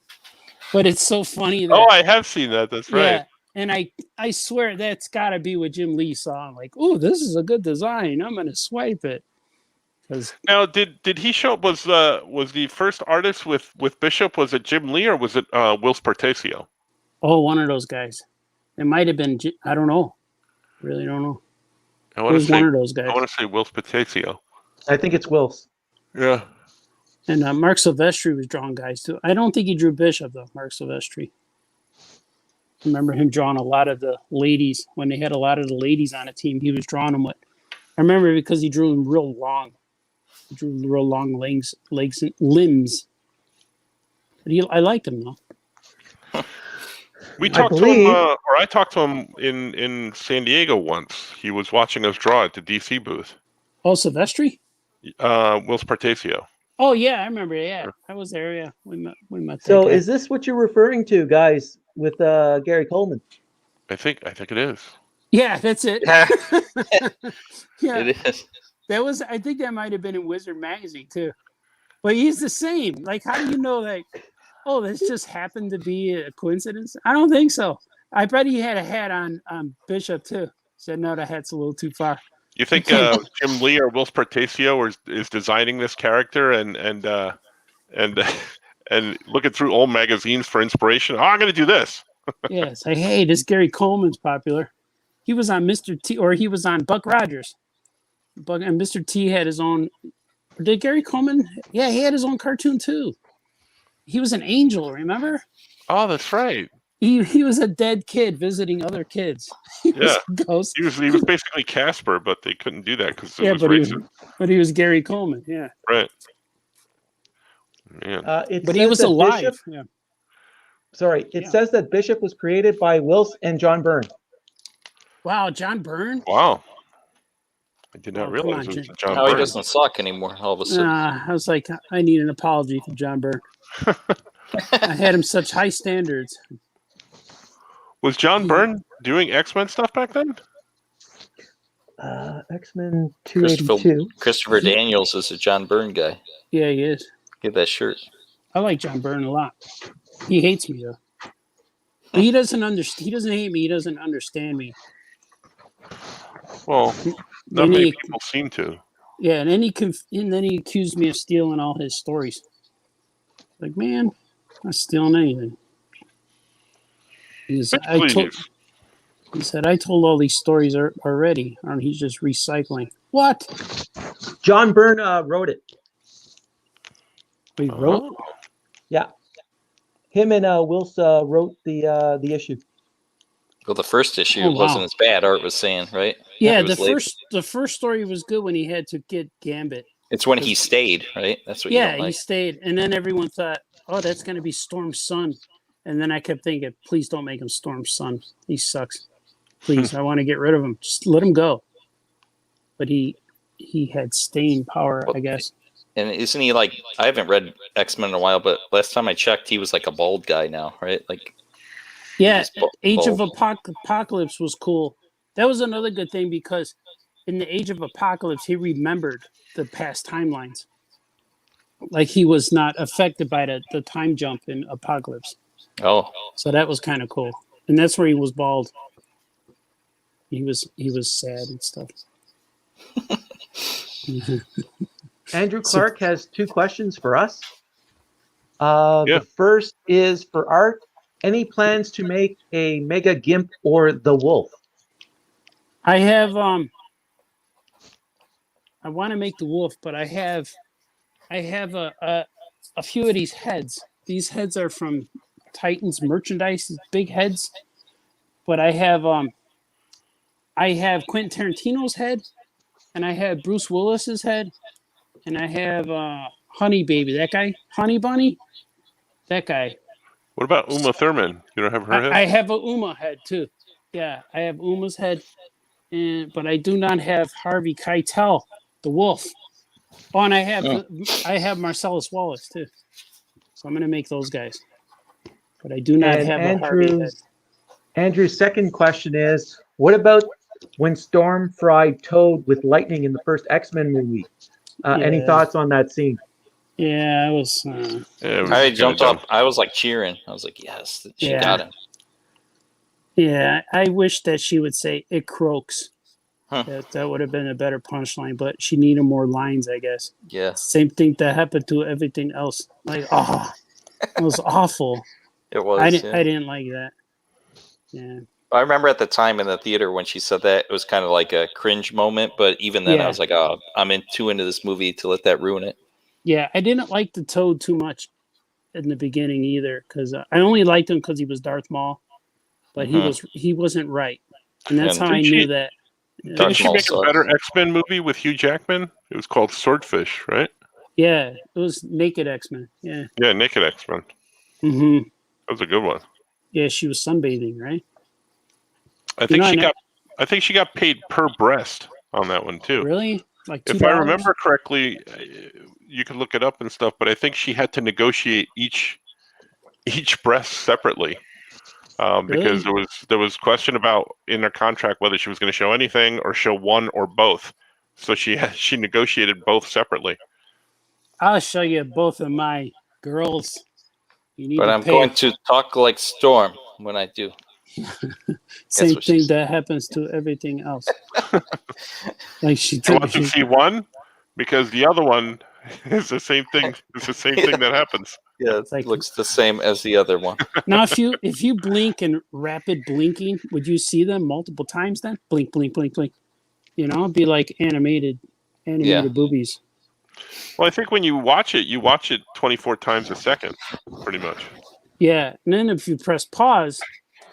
But it's so funny. That, I have seen that. That's right. Yeah, and I swear that's got to be what Jim Lee saw. I'm like, oh, this is a good design. I'm going to swipe it. Now, did he show up? Was the first artist with Bishop? Was it Jim Lee or was it Will Spartacio? Oh, one of those guys. It might have been. I don't know. Really don't know. It was one of those guys. I want to say Will Spartacio. I think it's Will's. Yeah. And Mark Silvestri was drawing guys too. I don't think he drew Bishop though. Mark Silvestri. I remember him drawing a lot of the ladies when they had a lot of the ladies on a team. He was drawing them with. I remember because he drew them real long. He drew real long legs and limbs. But I liked him though. We talked to him, or I talked to him in San Diego once. He was watching us draw at the DC booth. Oh, Silvestri? Will Spartacio. Oh yeah, I remember. Yeah, I was there. Yeah, we met. So, is this what you're referring to, guys, with Gary Coleman? I think it is. Yeah, that's it. Yeah, Yeah, it is. that was. I think that might have been in Wizard magazine too. But he's the same. Like, how do you know that? Oh, this just happened to be a coincidence? I don't think so. I bet he had a hat on Bishop too. Said no, that hat's a little too far. You think Jim Lee or Will Spartacio is designing this character and looking through old magazines for inspiration? Oh, I'm going to do this. Yeah, it's like, hey, this Gary Coleman's popular. He was on Mr. T, or he was on Buck Rogers. And Mr. T had his own. Or did Gary Coleman? Yeah, he had his own cartoon too. He was an angel, remember? Oh, that's right. He was a dead kid visiting other kids. He was a ghost. He was basically Casper, but they couldn't do that because it was racist. But he was Gary Coleman. Yeah. Right. Yeah. But he was alive. Bishop, yeah. Sorry, it says that Bishop was created by Will and John Byrne. Wow, John Byrne? Wow. I did not realize on, it was John Now Byrne. he doesn't suck anymore. All of a sudden, I was like, I need an apology from John Byrne. I had him such high standards. Was John Byrne doing X-Men stuff back then? X-Men 282. Christopher Daniels is a John Byrne guy. Yeah, he is. Get that shirt. I like John Byrne a lot. He hates me though. But he doesn't understand. He doesn't hate me. He doesn't understand me. Well, not many people seem to. Yeah, and then he accused me of stealing all his stories. Like, man, I'm not stealing anything. He said, I told all these stories already, and he's just recycling. What? John Byrne wrote it. We wrote? Yeah. Him and Wills wrote the issue. Well, the first issue wasn't as bad. Art was saying, right? Yeah, the first story was good when he had to get Gambit. It's when he stayed, right? That's what. Yeah, he stayed, and then everyone thought, "Oh, that's going to be Storm's son," and then I kept thinking, "Please don't make him Storm's son. He sucks. Please, I want to get rid of him. Just let him go." But he had staying power, I guess. And isn't he like? I haven't read X-Men in a while, but last time I checked, he was like a bald guy now, right? Like. Yeah, Age of Apocalypse was cool. That was another good thing because in the Age of Apocalypse, he remembered the past timelines. Like he was not affected by the time jump in Apocalypse. Oh. So that was kind of cool. And that's where he was bald. He was sad and stuff. Andrew Clark has two questions for us. The first is for Art. Any plans to make a Mega Gimp or the Wolf? I have I want to make the wolf, but I have a few of these heads. These heads are from Titans merchandise, these big heads. But I have Quentin Tarantino's head, and I have Bruce Willis's head, and I have Honey Baby, that guy, Honey Bunny, that guy. What about Uma Thurman? You don't have her head? I have a Uma head too. Yeah, I have Uma's head, but I do not have Harvey Keitel, the wolf. Oh, and I have Marcellus Wallace too. So I'm gonna make those guys. But I do not have a Harvey head. Andrew's second question is, what about when Storm fried Toad with lightning in the first X-Men movie? Any thoughts on that scene? Yeah, I was. I jumped up. I was like cheering. I was like, yes, she got him. Yeah, I wish that she would say "it croaks." That would have been a better punchline, but she needed more lines, I guess. Yeah. Same thing that happened to everything else. Like, it was awful. It was. I didn't like that. Yeah. I remember at the time in the theater when she said that, it was kind of like a cringe moment. But even then, I was like, oh, I'm too into this movie to let that ruin it. Yeah, I didn't like the Toad too much in the beginning either, because I only liked him because he was Darth Maul, but he wasn't right, and that's how I knew that. Didn't she make a better X-Men movie with Hugh Jackman? It was called Swordfish, right? Yeah, it was Naked X-Men. Yeah. Yeah, Naked X-Men. Mm-hmm. That was a good one. Yeah, she was sunbathing, right? I think she got paid per breast on that one too. Really? Like $2? If I remember correctly, you can look it up and stuff, but I think she had to negotiate each breast separately. Because there was question about in her contract whether she was going to show anything or show one or both. So she negotiated both separately. I'll show you both of my girls. But I'm going to talk like Storm when I do. Same thing that happens to everything else. Like she wants to see one because the other one is the same thing. It's the same thing that happens. Yeah, it looks the same as the other one. Now, if you blink and rapid blinking, would you see them multiple times then? Blink, blink, blink, blink. It'd be like animated boobies. Well, I think when you watch it 24 times a second, pretty much. Yeah, and then if you press pause,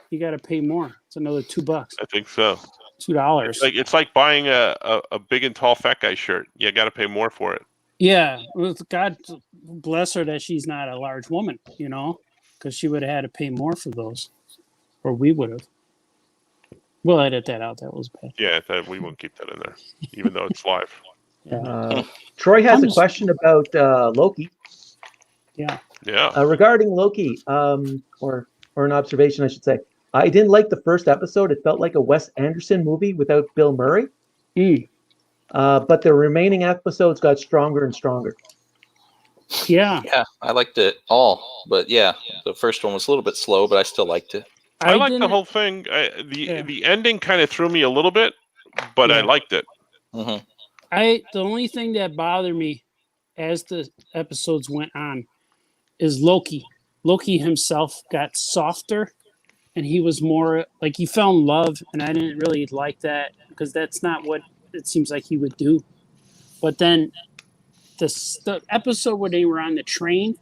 you got to pay more. It's another $2. I think so. $2. It's like buying a big and tall fat guy shirt. You got to pay more for it. Yeah, God bless her that she's not a large woman, because she would have had to pay more for those, or we would have. We'll edit that out. That was bad. Yeah, we won't keep that in there, even though it's live. Yeah. Troy has a question about Loki. Yeah. Yeah. Regarding Loki, or an observation, I should say. I didn't like the first episode. It felt like a Wes Anderson movie without Bill Murray. But the remaining episodes got stronger and stronger. Yeah. Yeah, I liked it all. But yeah, the first one was a little bit slow, but I still liked it. I liked the whole thing. The ending kind of threw me a little bit, but I liked it. Mm-hmm. The only thing that bothered me as the episodes went on is Loki. Loki himself got softer, and he was more like he fell in love, and I didn't really like that because that's not what it seems like he would do. But then the episode where they were on the train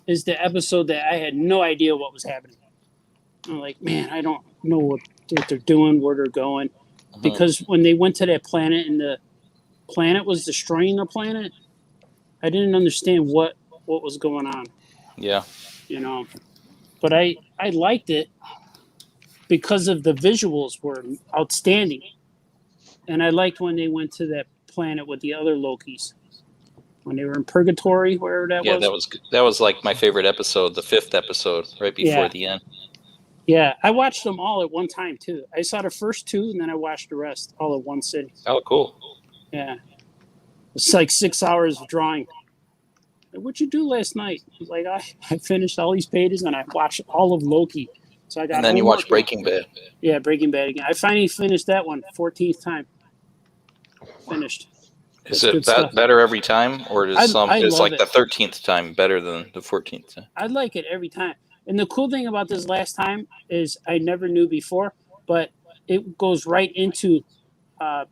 is the episode that I had no idea what was happening. I'm like, man, I don't know what they're doing, where they're going. Because when they went to that planet and the planet was destroying the planet, I didn't understand what was going on. Yeah. But I liked it because of the visuals were outstanding. And I liked when they went to that planet with the other Lokis. When they were in Purgatory, wherever that was. Yeah, that was like my favorite episode, the 5th episode, right before the end. Yeah, I watched them all at one time, too. I saw the first 2, and then I watched the rest all at one sitting. Oh, cool. Yeah. It's like 6 hours of drawing. What'd you do last night? Like, I finished all these pages, and I watched all of Loki. So I got. And then you watched Breaking Bad. Yeah, Breaking Bad again. I finally finished that one, 14th time. Finished. Is it better every time, or is like the 13th time better than the 14th time? I like it every time. And the cool thing about this last time is I never knew before, but it goes right into the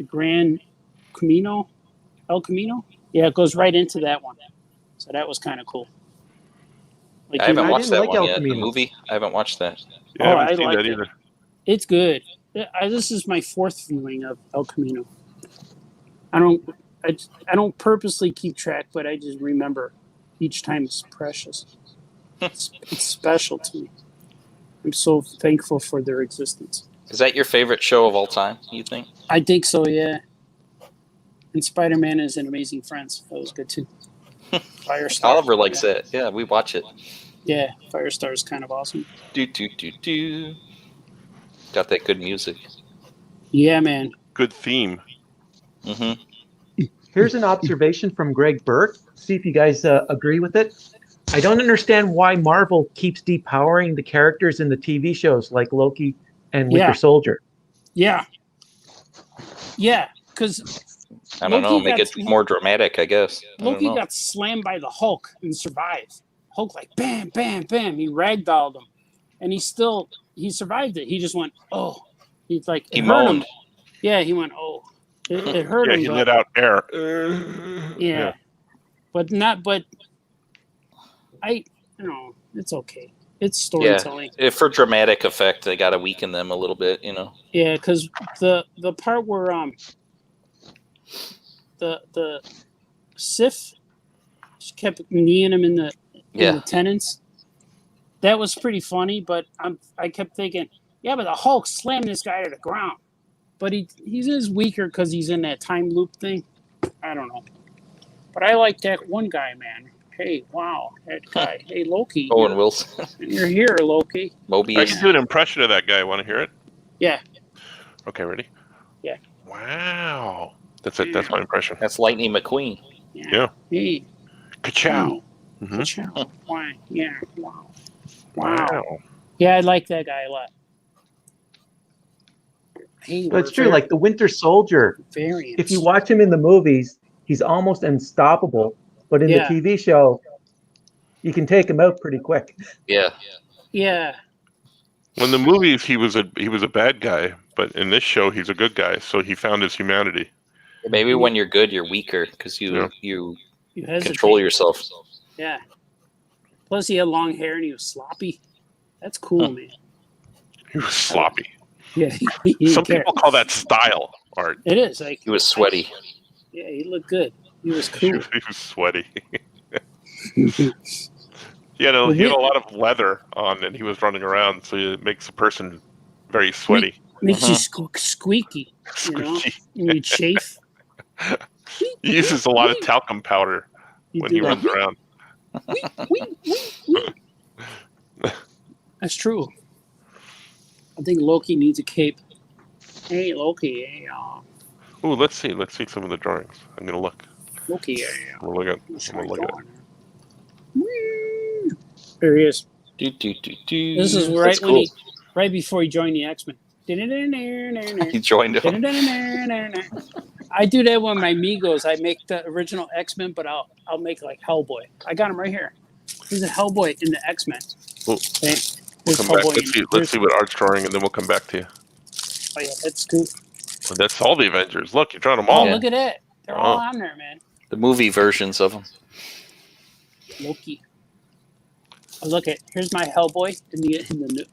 Grand Camino, El Camino. Yeah, it goes right into that one. So that was kind of cool. Like I haven't I watched didn't that like one El yet. The Camino. movie, I haven't watched that. Yeah, I I haven't seen liked that it. either. It's good. This is my fourth viewing of El Camino. I don't purposely keep track, but I just remember each time it's precious. It's special to me. I'm so thankful for their existence. Is that your favorite show of all time, you think? I think so, yeah. And Spider-Man is an Amazing Friends. That was good too. Firestar. Oliver likes that. Yeah, we watch it. Yeah, Firestar is kind of awesome. Do, do, do, do. Got that good music. Yeah, man. Good theme. Mm-hmm. Here's an observation from Greg Burke. See if you guys agree with it. I don't understand why Marvel keeps depowering the characters in the TV shows like Loki and Winter Soldier. Yeah. Yeah, because I don't know. Loki Make it more dramatic, I guess. Loki got slammed by the Hulk and survived. Hulk like bam, bam, bam. He ragdolled him, and he survived it. He just went, oh. He's like he moaned. Him. Yeah, he went, oh. It hurt him. Yeah, he let out air. Yeah. But it's okay. It's storytelling. Yeah, for dramatic effect, they got to weaken them a little bit, Yeah, because the part where the Sif kept kneeing him in the tenants, that was pretty funny. But I kept thinking, yeah, but the Hulk slammed this guy to the ground. But he's weaker because he's in that time loop thing. I don't know. But I like that one guy, man. Hey, wow, that guy. Hey, Loki. Owen Wilson. You're here, Loki. Mobius. I can do an impression of that guy. Want to hear it? Yeah. Okay, ready? Yeah. Wow. That's it. That's my impression. That's Lightning McQueen. Yeah. Hey. Ka-chow. Mm-hmm. Ka-chow. Why? Yeah. Wow. Wow. Yeah, I like that guy a lot. Hey, but it's true. Like the Winter Soldier. Variants. If you watch him in the movies, he's almost unstoppable. But in the TV show, you can take him out pretty quick. Yeah. Yeah. When the movies, he was a bad guy, but in this show, he's a good guy. So he found his humanity. Maybe when you're good, you're weaker because you control yourself. Yeah. Plus, he had long hair and he was sloppy. That's cool, man. He was sloppy. Yeah. Some people call that style art. It is. Like he was sweaty. Yeah, he looked good. He was cool. He was sweaty. He had a lot of leather on, and he was running around, so it makes a person very sweaty. Makes you squeaky. Squeaky. When you chafe. He uses a lot of talcum powder when he runs around. That's true. I think Loki needs a cape. Hey, Loki. Hey, Ooh, let's see some of the drawings. I'm gonna look. Loki. I'm gonna look at. There he is. Do. This is right when right before he joined the X-Men. He joined him. I do that with my Migos. I make the original X-Men, but I'll make like Hellboy. I got him right here. He's a Hellboy in the X-Men. Okay. We'll come back. Let's see what Art's drawing, and then we'll come back to you. Oh yeah, that's cool. Well, that's all the Avengers. Look, you're drawing them all. Oh, look at that. They're all on there, man. The movie versions of them. Loki. Oh, look at here's my Hellboy in the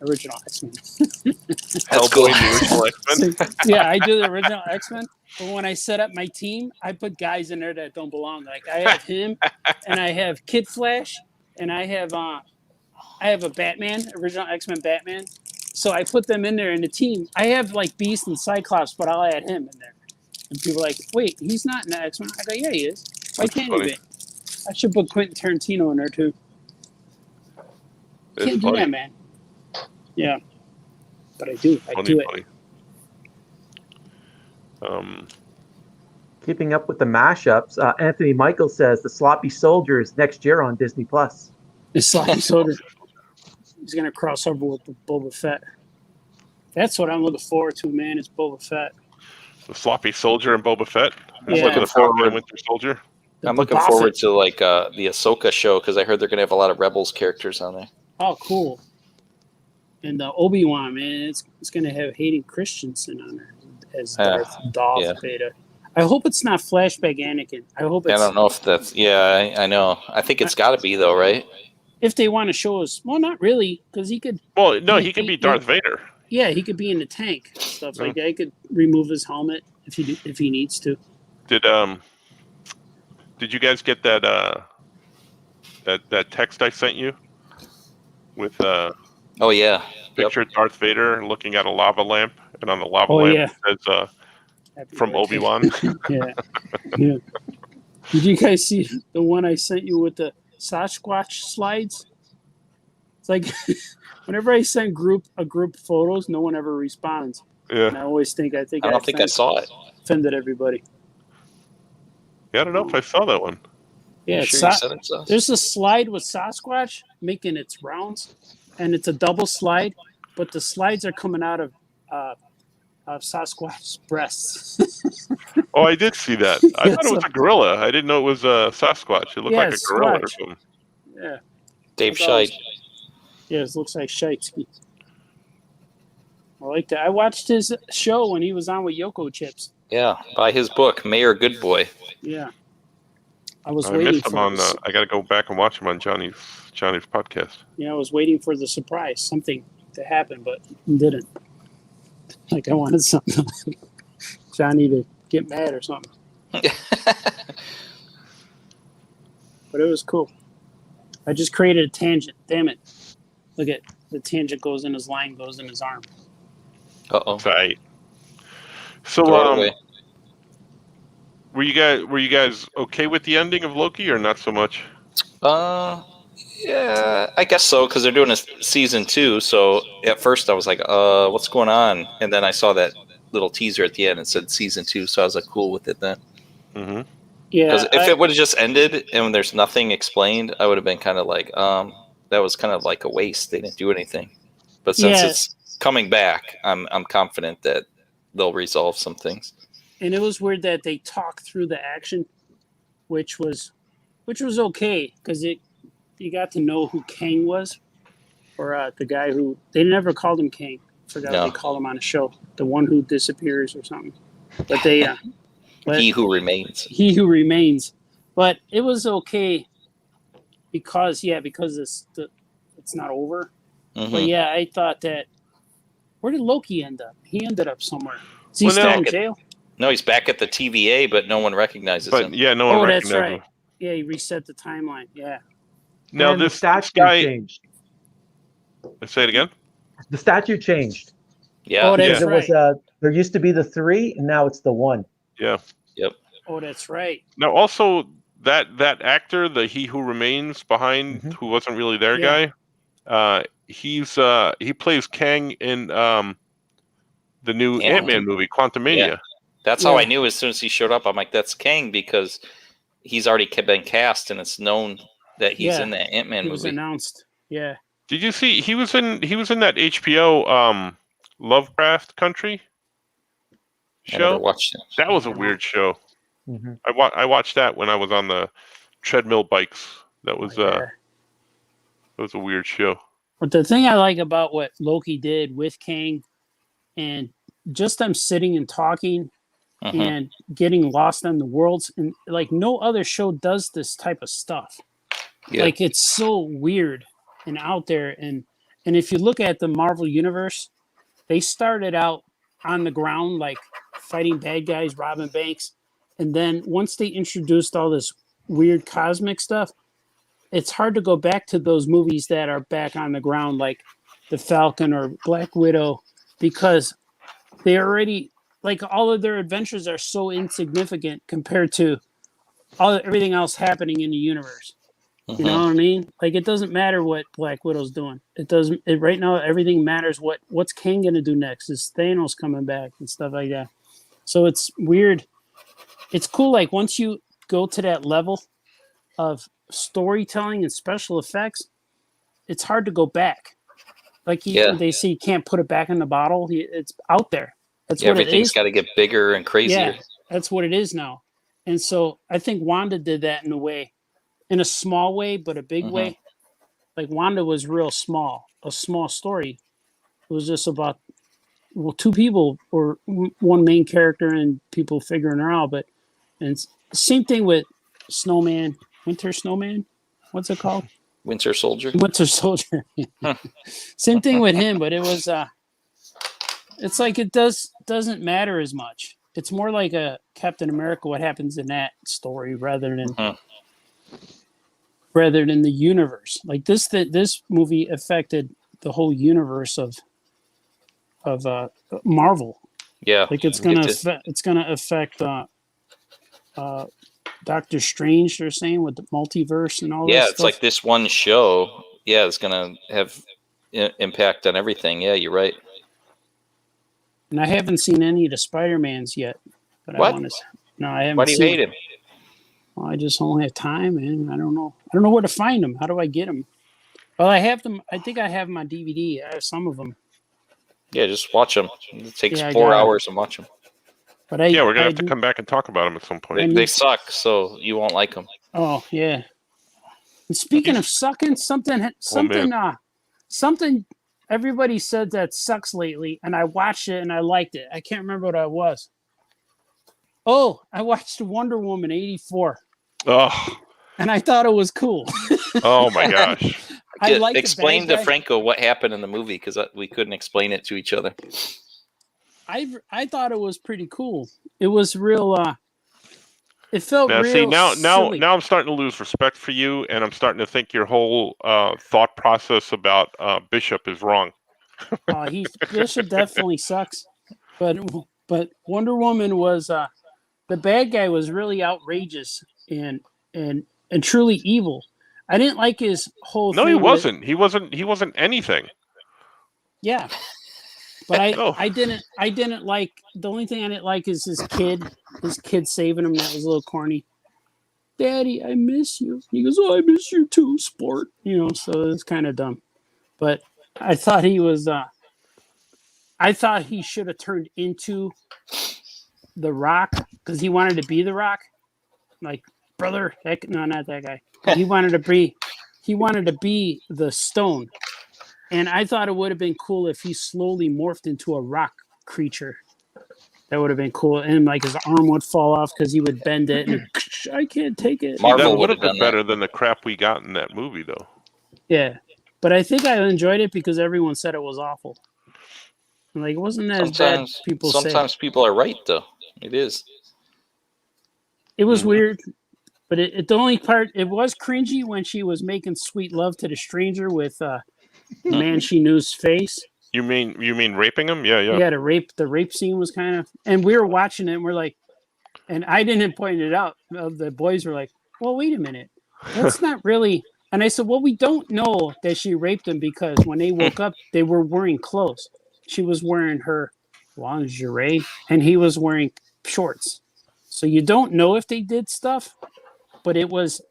original X-Men. Hellboy in the original X-Men. Yeah, I do the original X-Men. But when I set up my team, I put guys in there that don't belong. Like I have him, and I have Kid Flash, and I have a Batman, original X-Men Batman. So I put them in there in the team. I have like Beast and Cyclops, but I'll add him in there. And people are like, wait, he's not in the X-Men. I go, yeah, he is. Why can't he be? I should put Quentin Tarantino in there too. Can't do that, man. Yeah, but I do. I do it. Keeping up with the mashups, Anthony Michael says the Sloppy Soldier is next year on Disney Plus. The Sloppy Soldier. He's gonna cross over with Boba Fett. That's what I'm looking forward to, man. Is Boba Fett. The Sloppy Soldier and Boba Fett. Yeah. Looking forward to Winter Soldier. I'm looking forward to like the Ahsoka show because I heard they're gonna have a lot of Rebels characters on there. Oh, cool. And the Obi-Wan, man, it's gonna have Hayden Christensen on there as Darth yeah. Vader. I hope it's not flashback Anakin. I hope it's. I don't know if that's. Yeah, I know. I think it's got to be though, right? If they want to show us, well, not really, because he could. Well, no, he could be Darth Vader. Yeah, he could be in the tank, stuff like Yeah. that. He could remove his helmet if he needs to. Did you guys get that that text I sent you with Oh yeah. picture of Darth Vader looking at a lava lamp, and on the lava Oh, lamp yeah. it says Happy from birthday. Obi-Wan. Yeah. Yeah. Did you guys see the one I sent you with the Sasquatch slides? It's like whenever I send a group photos, no one ever responds. And Yeah. I always think I don't think I saw it. offended everybody. Yeah, I don't know if I saw that one. Yeah, You it's sure you said it, Sus? there's a slide with Sasquatch making its rounds, and it's a double slide, but the slides are coming out of Sasquatch's breasts. Oh, I did see that. I thought it was a gorilla. I didn't know it was a Sasquatch. It looked like a it's gorilla or Squatch. something. Yeah. Dave That's all. Scheid. Yeah, it looks like Shitesky. I like that. I watched his show when he was on with Yoko Chips. Yeah, by his book, Mayor Good Boy. Yeah. I was I waiting missed him for on. this. I got to go back and watch him on Johnny's podcast. Yeah, I was waiting for the surprise, something to happen, but it didn't. Like I wanted something, Johnny to get mad or something. But it was cool. I just created a tangent. Damn it! Look at the tangent goes in his line, goes in his arm. Uh-oh. Right. So, Throw it away. were you guys okay with the ending of Loki, or not so much? Yeah, I guess so, because they're doing a season 2. So at first I was like, what's going on? And then I saw that little teaser at the end and said season 2, so I was like, cool with it then. Mm-hmm. Yeah, Because if it would have just ended and there's nothing explained, I would have been kind of like, that was kind of like a waste. They didn't do anything. But since it's coming back, I'm confident that they'll resolve some things. and it was weird that they talked through the action, which was okay because you got to know who Kang was, or the guy who they never called him Kang. Forgot what they called him on a show. The one who disappears or something. But they but He Who Remains. He Who Remains. But it was okay because it's not over. Mhm. But yeah, I thought that where did Loki end up? He ended up somewhere. Is he Well, still no. in jail? No, he's back at the TVA, but no one recognizes But him. yeah, no one Oh, that's recognized right. him. Yeah, he reset the timeline. Yeah. Now And the this statue guy. changed. Say it again. The statue changed. Yeah. Oh, that's There right. was there used to be the 3, and now it's the 1. Yeah. Yep. Oh, that's right. Now also that actor, the He Who Remains behind, Mhm. who wasn't really there Yeah. guy. He plays Kang in the new Ant-Man. Ant-Man movie, Quantumania. Yeah. That's how Yeah. I knew as soon as he showed up. I'm like, that's Kang, because he's already been cast and it's known that he's in that Ant-Man It was movie. announced. Yeah. Did you see he was in that HBO Lovecraft Country I never show? watched it. That was a weird show. Mhm. I watched that when I was on the treadmill bikes. That was Yeah. that was a weird show. But the thing I like about what Loki did with Kang and just them sitting and talking Mhm. and getting lost on the worlds, and like no other show does this type of stuff. Yeah. Like it's so weird and out there. And if you look at the Marvel universe, they started out on the ground, like fighting bad guys, robbing banks. And then once they introduced all this weird cosmic stuff, it's hard to go back to those movies that are back on the ground, like the Falcon or Black Widow, because they already, like all of their adventures are so insignificant compared to everything else happening in the universe. You know what I mean? Like it doesn't matter what Black Widow's doing. It doesn't. Right now, everything matters. What's Kang gonna do next? Is Thanos coming back and stuff like that? So it's weird. It's cool. Like once you go to that level of storytelling and special effects, it's hard to go back. Like they say, you can't put it back in the bottle. It's out there. That's what it Everything's is. got to get bigger and crazier. Yeah, that's what it is now. And so I think Wanda did that in a way. In a small way, but a big way. like Wanda was real small, a small story. It was just about two people or one main character and people figuring her out. But and same thing with Snowman, Winter Snowman. What's it called? Winter Soldier. Winter Soldier. Same thing with him, but it was it's like it doesn't matter as much. It's more like a Captain America, what happens in that story rather than the universe. Like this movie affected the whole universe of Marvel. Yeah. Like it's gonna affect Doctor Strange, they're saying, with the multiverse and all that. Yeah, it's like this one show. Yeah, it's gonna have impact on everything. Yeah, you're right. And I haven't seen any of the Spider-Mans yet. But What? I want to. No, I haven't. Why do you hate him? Well, I just don't have time, man. I don't know. I don't know where to find them. How do I get them? Well, I have them. I think I have them on DVD. I have some of them. Yeah, just watch them. It takes 4 hours to watch them. But we're gonna have to come back and talk about them at some point. They suck, so you won't like them. Oh yeah. And speaking of sucking, something. Everybody said that sucks lately, and I watched it and I liked it. I can't remember what it was. Oh, I watched Wonder Woman 84. Oh. And I thought it was cool. Oh my gosh. Explain to Franco what happened in the movie, because we couldn't explain it to each other. I thought it was pretty cool. It was real. It felt real. See, now silly. I'm starting to lose respect for you, and I'm starting to think your whole thought process about Bishop is wrong. Bishop definitely sucks, but Wonder Woman was the bad guy was really outrageous and truly evil. I didn't like his whole. No, thing he wasn't. He wasn't anything. Yeah. But I didn't like, the only thing I didn't like is his kid saving him. That was a little corny. Daddy, I miss you. He goes, oh, I miss you too, sport. So it's kind of dumb. But I thought he was, I thought he should have turned into the Rock, because he wanted to be the Rock. Like, brother, no, not that guy. He wanted to be the Stone. And I thought it would have been cool if he slowly morphed into a rock creature. That would have been cool. And like his arm would fall off because he would bend it. And I can't take it. That would have been better than the crap we got in that movie, though. Yeah. But I think I enjoyed it because everyone said it was awful. Like, it wasn't as bad as people say. Sometimes people are right, though. It is. It was weird. But the only part, it was cringy when she was making sweet love to the stranger with man she knew's face. You mean raping him? Yeah. Yeah, the rape scene was kind of, and we were watching it and we're like, and I didn't point it out. The boys were like, well, wait a minute. That's not really. And I said, well, we don't know that she raped him because when they woke up, they were wearing clothes. She was wearing her lingerie and he was wearing shorts. So you don't know if they did stuff, but it was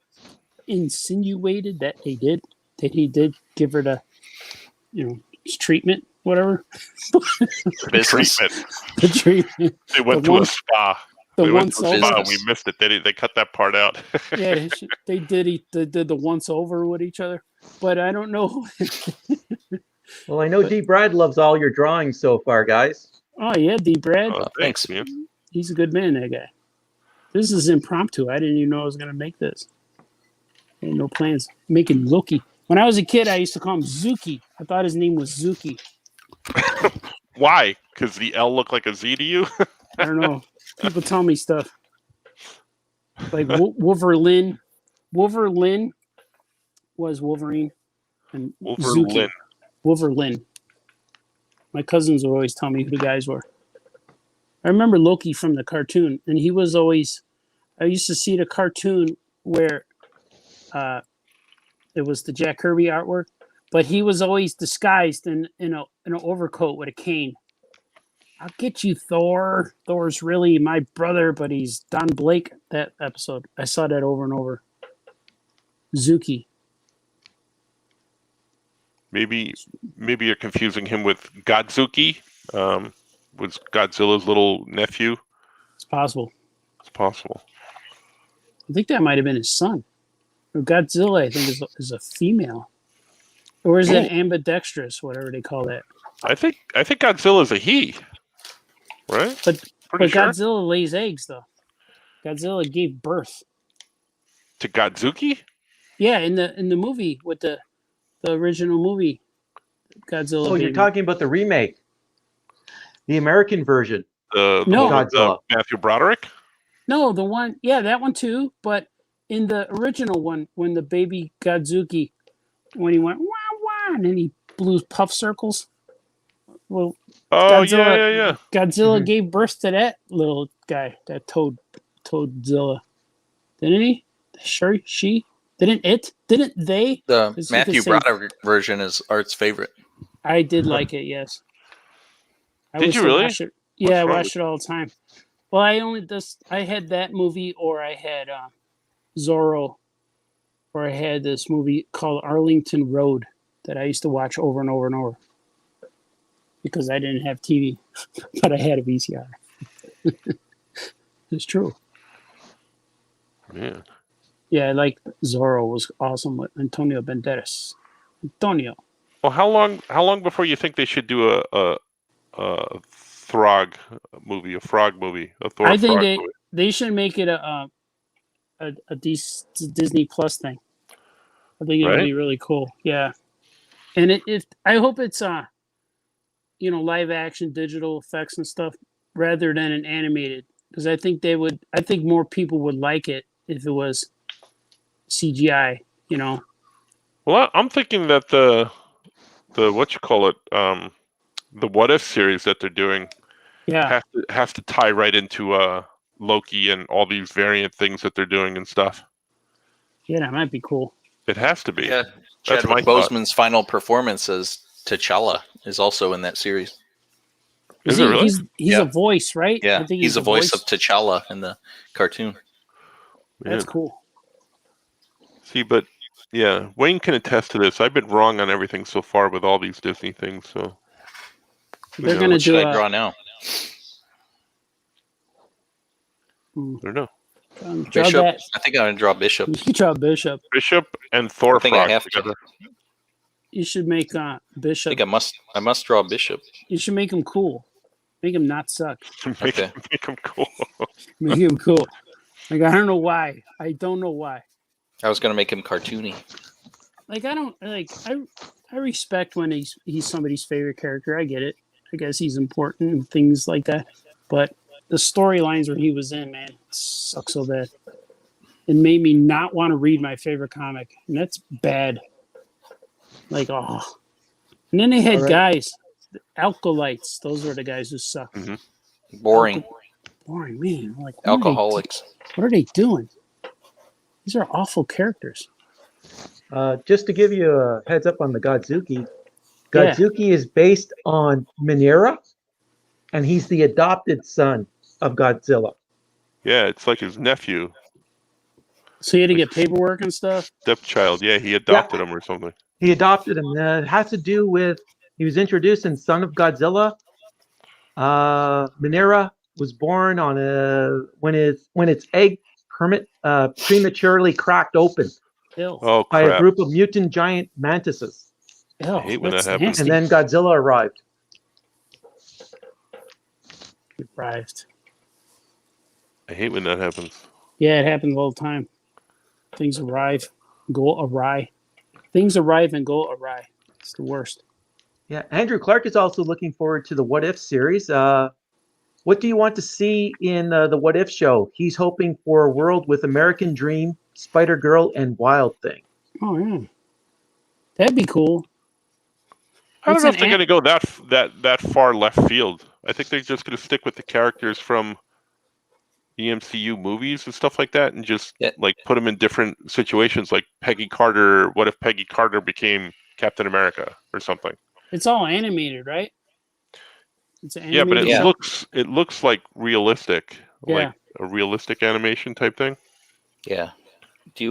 insinuated that he did give her the, treatment, whatever. The treatment. They went to a spa. We missed it. They cut that part out. Yeah, they did the once over with each other, but I don't know. Well, I know D. Brad loves all your drawings so far, guys. Oh yeah, D. Brad. Oh, thanks, man. He's a good man, that guy. This is impromptu. I didn't even know I was gonna make this. I had no plans. Making Loki. When I was a kid, I used to call him Zuki. I thought his name was Zuki. Why? Because the L looked like a Z to you? I don't know. People tell me stuff. Like Wolverine. Wolverine was Wolverine. And Zuki. Wolverine. My cousins would always tell me who the guys were. I remember Loki from the cartoon, and he was always. I used to see the cartoon where it was the Jack Kirby artwork, but he was always disguised in an overcoat with a cane. I'll get you, Thor. Thor's really my brother, but he's Don Blake. That episode, I saw that over and over. Zuki. Maybe you're confusing him with Godzuki. Was Godzilla's little nephew? It's possible. It's possible. I think that might have been his son. Godzilla, I think, is a female. Or is it ambidextrous, whatever they call that? I think Godzilla's a he, right? But Pretty sure. Godzilla lays eggs, though. Godzilla gave birth To Godzuki? Yeah, in the movie with the original movie, Godzilla. Oh, you're talking about the remake, the American version. The No. one with Godzilla. Matthew Broderick? No, the one, that one too. But in the original one, when the baby Godzuki, when he went wah wah, and then he blew puff circles. Well, Oh, Godzilla, yeah. Godzilla gave birth to that little guy, that Toadzilla, didn't he? Sure, she didn't. Didn't they? The Is it Matthew the same- Broderick version is Art's favorite. I did like it. Yes. Did you really? Watch it. Yeah, I wrong watched it all the time. Well, I had that movie, or I had Zorro, or I had this movie called Arlington Road that I used to watch over and over and over because I didn't have TV, but I had a VCR. It's true. Yeah. Yeah, I like Zorro was awesome with Antonio Banderas. Antonio. Well, how long before you think they should do a Throg movie, a frog movie, a Thor I think frog movie? they should make it a Disney Plus thing. I think it would Right? be really cool. Yeah, and I hope it's live action digital effects and stuff rather than an animated, because I think more people would like it if it was CGI. Well, I'm thinking that the what you call it, the What If series that they're doing Yeah, has to tie right into Loki and all these variant things that they're doing and stuff. yeah, that might be cool. It has to be. Yeah, That's my Chadwick thought. Boseman's final performance as T'Challa is also in that series. Is it really? He's a voice, right? Yeah, I think he's a voice of T'Challa in the cartoon. That's Yeah. cool. See, but yeah, Wayne can attest to this. I've been wrong on everything so far with all these Disney things. So They're Yeah, gonna What should do I draw now? I don't know. draw Bishop? that. I think I'm going to draw Bishop. You should draw Bishop. Bishop and Thor I think I frog have together. You should make I Bishop. think I must draw Bishop. You should make him cool. Make him not suck. make, Okay. make him cool. Make him cool. Like, I don't know why. I don't know why. I was going to make him cartoony. Like, I don't like. I respect when he's somebody's favorite character. I get it. I guess he's important and things like that. But the storylines where he was in, man, sucks so bad. It made me not want to read my favorite comic, and that's bad. Like, oh. And then they had All right. guys, the Alkalites. Those were the guys who suck. Boring. Boring, man. Like, Alcoholics. What are they doing? These are awful characters. Just to give you a heads up on the Godzuki, Yeah. Godzuki is based on Minera, and he's the adopted son of Godzilla. Yeah, it's like his nephew, So he had to get paperwork and stuff. stepchild. Yeah, he adopted him or something. He adopted him. It has to do with he was introduced in Son of Godzilla. Minera was born on when its egg prematurely cracked open Ew. Oh by a crap! group of mutant giant mantises, Ew, hate when that's that happens. nasty. and then Godzilla arrived. Deprived. I hate when that happens. Yeah, it happens all the time. Things arrive, go awry. Things arrive and go awry. It's the worst. Yeah, Andrew Clark is also looking forward to the What If series. What do you want to see in the What If show? He's hoping for a world with American Dream, Spider-Girl, and Wild Thing. Oh yeah, that'd be cool. I don't It's know an if they're going to go that far left field. I think they're just going to stick with the characters from the MCU movies and stuff like that, and just like put them in different situations. Like Peggy Carter. What if Peggy Carter became Captain America or something? It's all animated, right? It's an Yeah, but animated show. it looks like realistic, Yeah. like a realistic animation type thing. Yeah. Do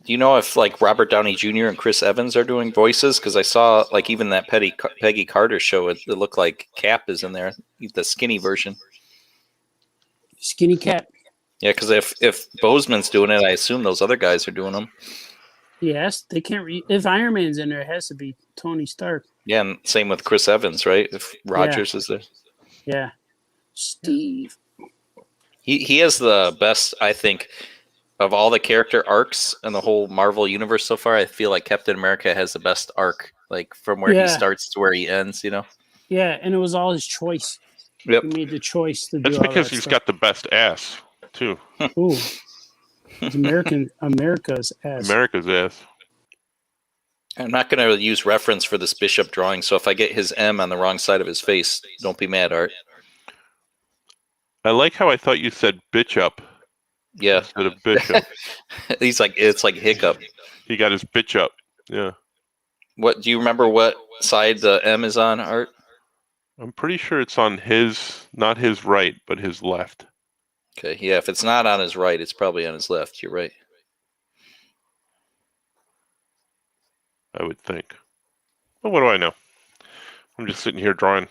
you know if like Robert Downey Jr. and Chris Evans are doing voices? Because I saw like even that Peggy Carter show, it looked like Cap is in there, the skinny version. Skinny Cat. Yeah, because if Boseman's doing it, I assume those other guys are doing them. Yes, they can't. If Iron Man's in there, it has to be Tony Stark. Yeah, and same with Chris Evans, right? If Rogers is there. Yeah. Steve. He has the best, I think, of all the character arcs in the whole Marvel universe so far. I feel like Captain America has the best arc, like from where he starts to where he ends, you know? Yeah, and it was all his choice. Yep. He made the choice to do That's all because that he's stuff. got the best ass, too. Ooh. It's America's ass. America's ass. I'm not going to use reference for this Bishop drawing, so if I get his M on the wrong side of his face, don't be mad, Art. I like how I thought you said bitch up Yeah. instead of bishop. He's like, it's like hiccup. He got his bitch up. Yeah. What do you remember what side the M is on, Art? I'm pretty sure it's on his, not his right, but his left. Okay, yeah, if it's not on his right, it's probably on his left. You're right. I would think. But what do I know? I'm just sitting here drawing,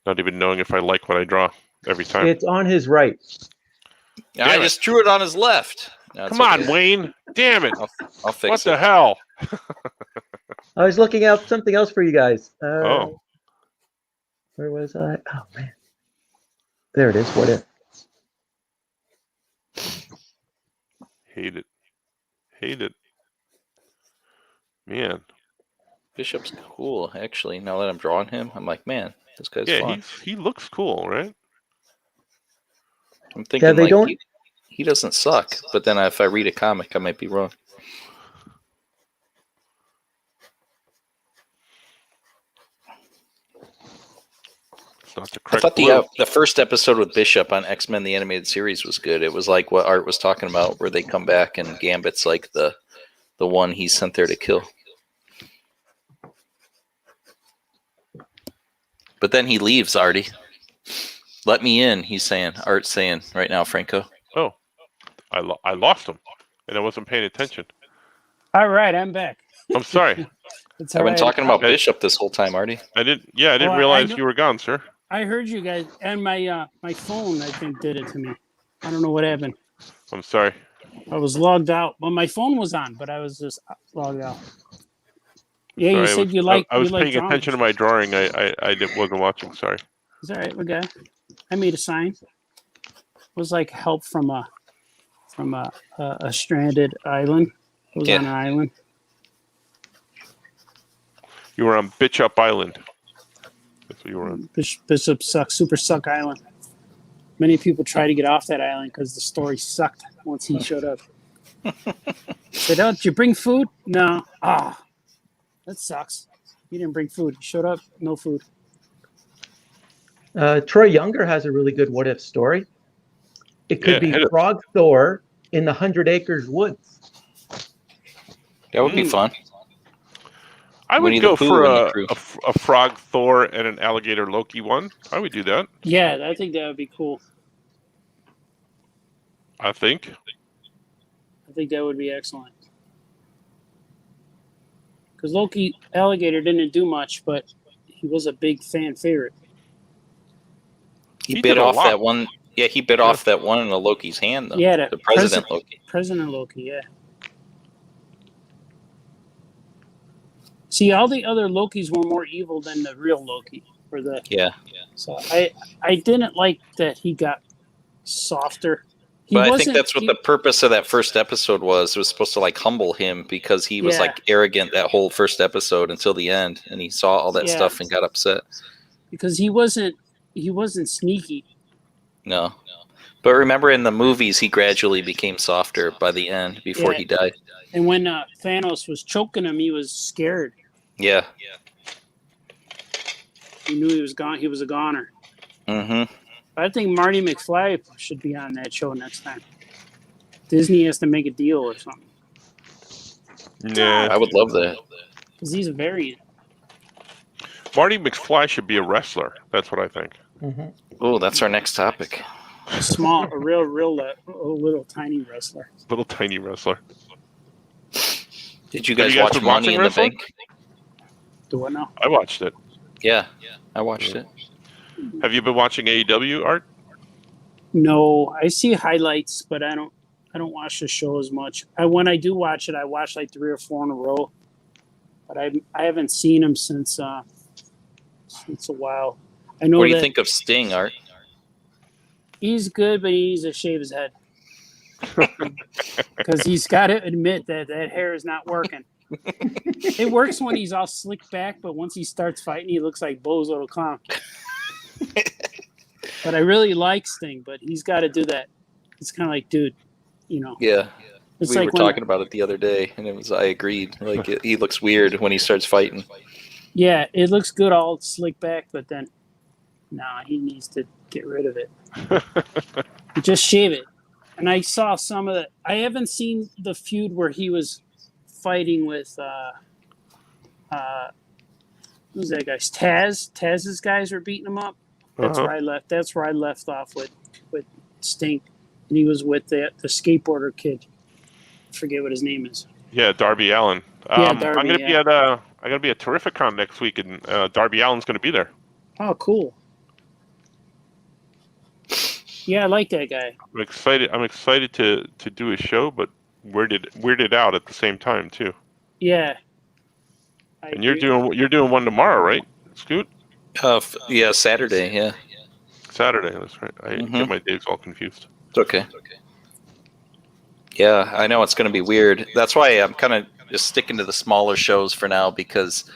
not even knowing if I like what I draw every time. It's on his right. I just drew it on his left. No, Come on, Wayne. Damn it. I'll fix What it. the hell? I was looking out something else for you guys. Oh. Where was I? Oh, man. There it is. What if? Hate it. Hate it. Man. Bishop's cool, actually. Now that I'm drawing him, I'm like, man, this guy's fun. He looks cool, right? I'm thinking they like don't- he doesn't suck, but then if I read a comic, I might be wrong. It's not the I correct thought blue. the first episode with Bishop on X-Men the Animated Series was good. It was like what Art was talking about, where they come back and Gambit's like the one he's sent there to kill. But then he leaves, Artie. Let me in, he's saying. Art's saying right now, Franco. Oh, I lost him, and I wasn't paying attention. All right, I'm back. I'm sorry. It's I've all been right. talking about Bishop this whole time, Artie. I didn't I realize know- you were gone, sir. I heard you guys, and my phone, I think, did it to me. I don't know what happened. I'm sorry. I was logged out. Well, my phone was on, but I was just logged out. Yeah, Sorry, you said you like. I was you like paying drawing. attention to my drawing. I wasn't watching. Sorry. It's all right. We got it. I made a sign. It was like help from a stranded island. It was on an island. You were on Bitch Up Island. That's what you were on. Bishop sucks. Super suck island. Many people try to get off that island because the story sucked once he showed up. Said, "Oh, did you bring food?" No. Ah, that sucks. He didn't bring food. He showed up, no food. Troy Younger has a really good what if story. It could be Frog Thor in the 100 Acres Woods. That would be fun. I would Winnie go the Pooh for and the crew. a frog Thor and an alligator Loki one. I would do that. Yeah, I think that would be cool. I think. I think that would be excellent. Because Loki Alligator didn't do much, but he was a big fan favorite. He He bit did a off lot. that one. Yeah, he bit off that one in the Loki's hand, though. Yeah, the President Loki. President Loki, yeah. See, all the other Lokis were more evil than the real Loki. Yeah. So I didn't like that he got softer. But I think that's what the purpose of that first episode was. It was supposed to like humble him because he was like arrogant that whole first episode until the end, and he saw all that stuff and got upset. Because he wasn't sneaky. No. But remember in the movies, he gradually became softer by the end before he died. And when Thanos was choking him, he was scared. Yeah. He knew he was gone. He was a goner. Mm-hmm. I think Marty McFly should be on that show next time. Disney has to make a deal or something. Nah. I would love that. Because he's a variant. Marty McFly should be a wrestler. That's what I think. Mm-hmm. Oh, that's our next topic. A little tiny wrestler. Little tiny wrestler. Did you Have guys you guys watch been Money watching in the wrestling? Bank? Do I know? I watched it. Yeah, I watched it. Have you been watching AEW, Art? No, I see highlights, but I don't. don't watch the show as much. When I do watch it, I watch like 3 or 4 in a row. But I haven't seen him since a while. I know. What do you think of Sting, Art? He's good, but he needs to shave his head because he's got to admit that hair is not working. It works when he's all slicked back, but once he starts fighting, he looks like Bo's little clown. But I really like Sting, but he's got to do that. It's kind of like, dude, Yeah. It's We like were talking about it the other day, and I agreed. Like, he looks weird when he starts fighting. Yeah, it looks good all slicked back, but then, he needs to get rid of it. Just shave it. And I saw some of it. I haven't seen the feud where he was fighting with, who's that guy? Taz. Taz's guys were beating him up. That's where I left. That's where I left off with Sting, and he was with the skateboarder kid. I forget what his name is. Yeah, Darby Allin. Darby, I'm gonna be at Terrificon next week, and Darby Allin's gonna be there. Oh, cool. Yeah, I like that guy. I'm excited to do a show, but weirded out at the same time too. Yeah. And you're doing one tomorrow, right, Scoot? Yeah, Saturday. Yeah, Saturday. That's right. I get my days all confused. it's okay. Yeah, I know it's going to be weird. That's why I'm kind of just sticking to the smaller shows for now, because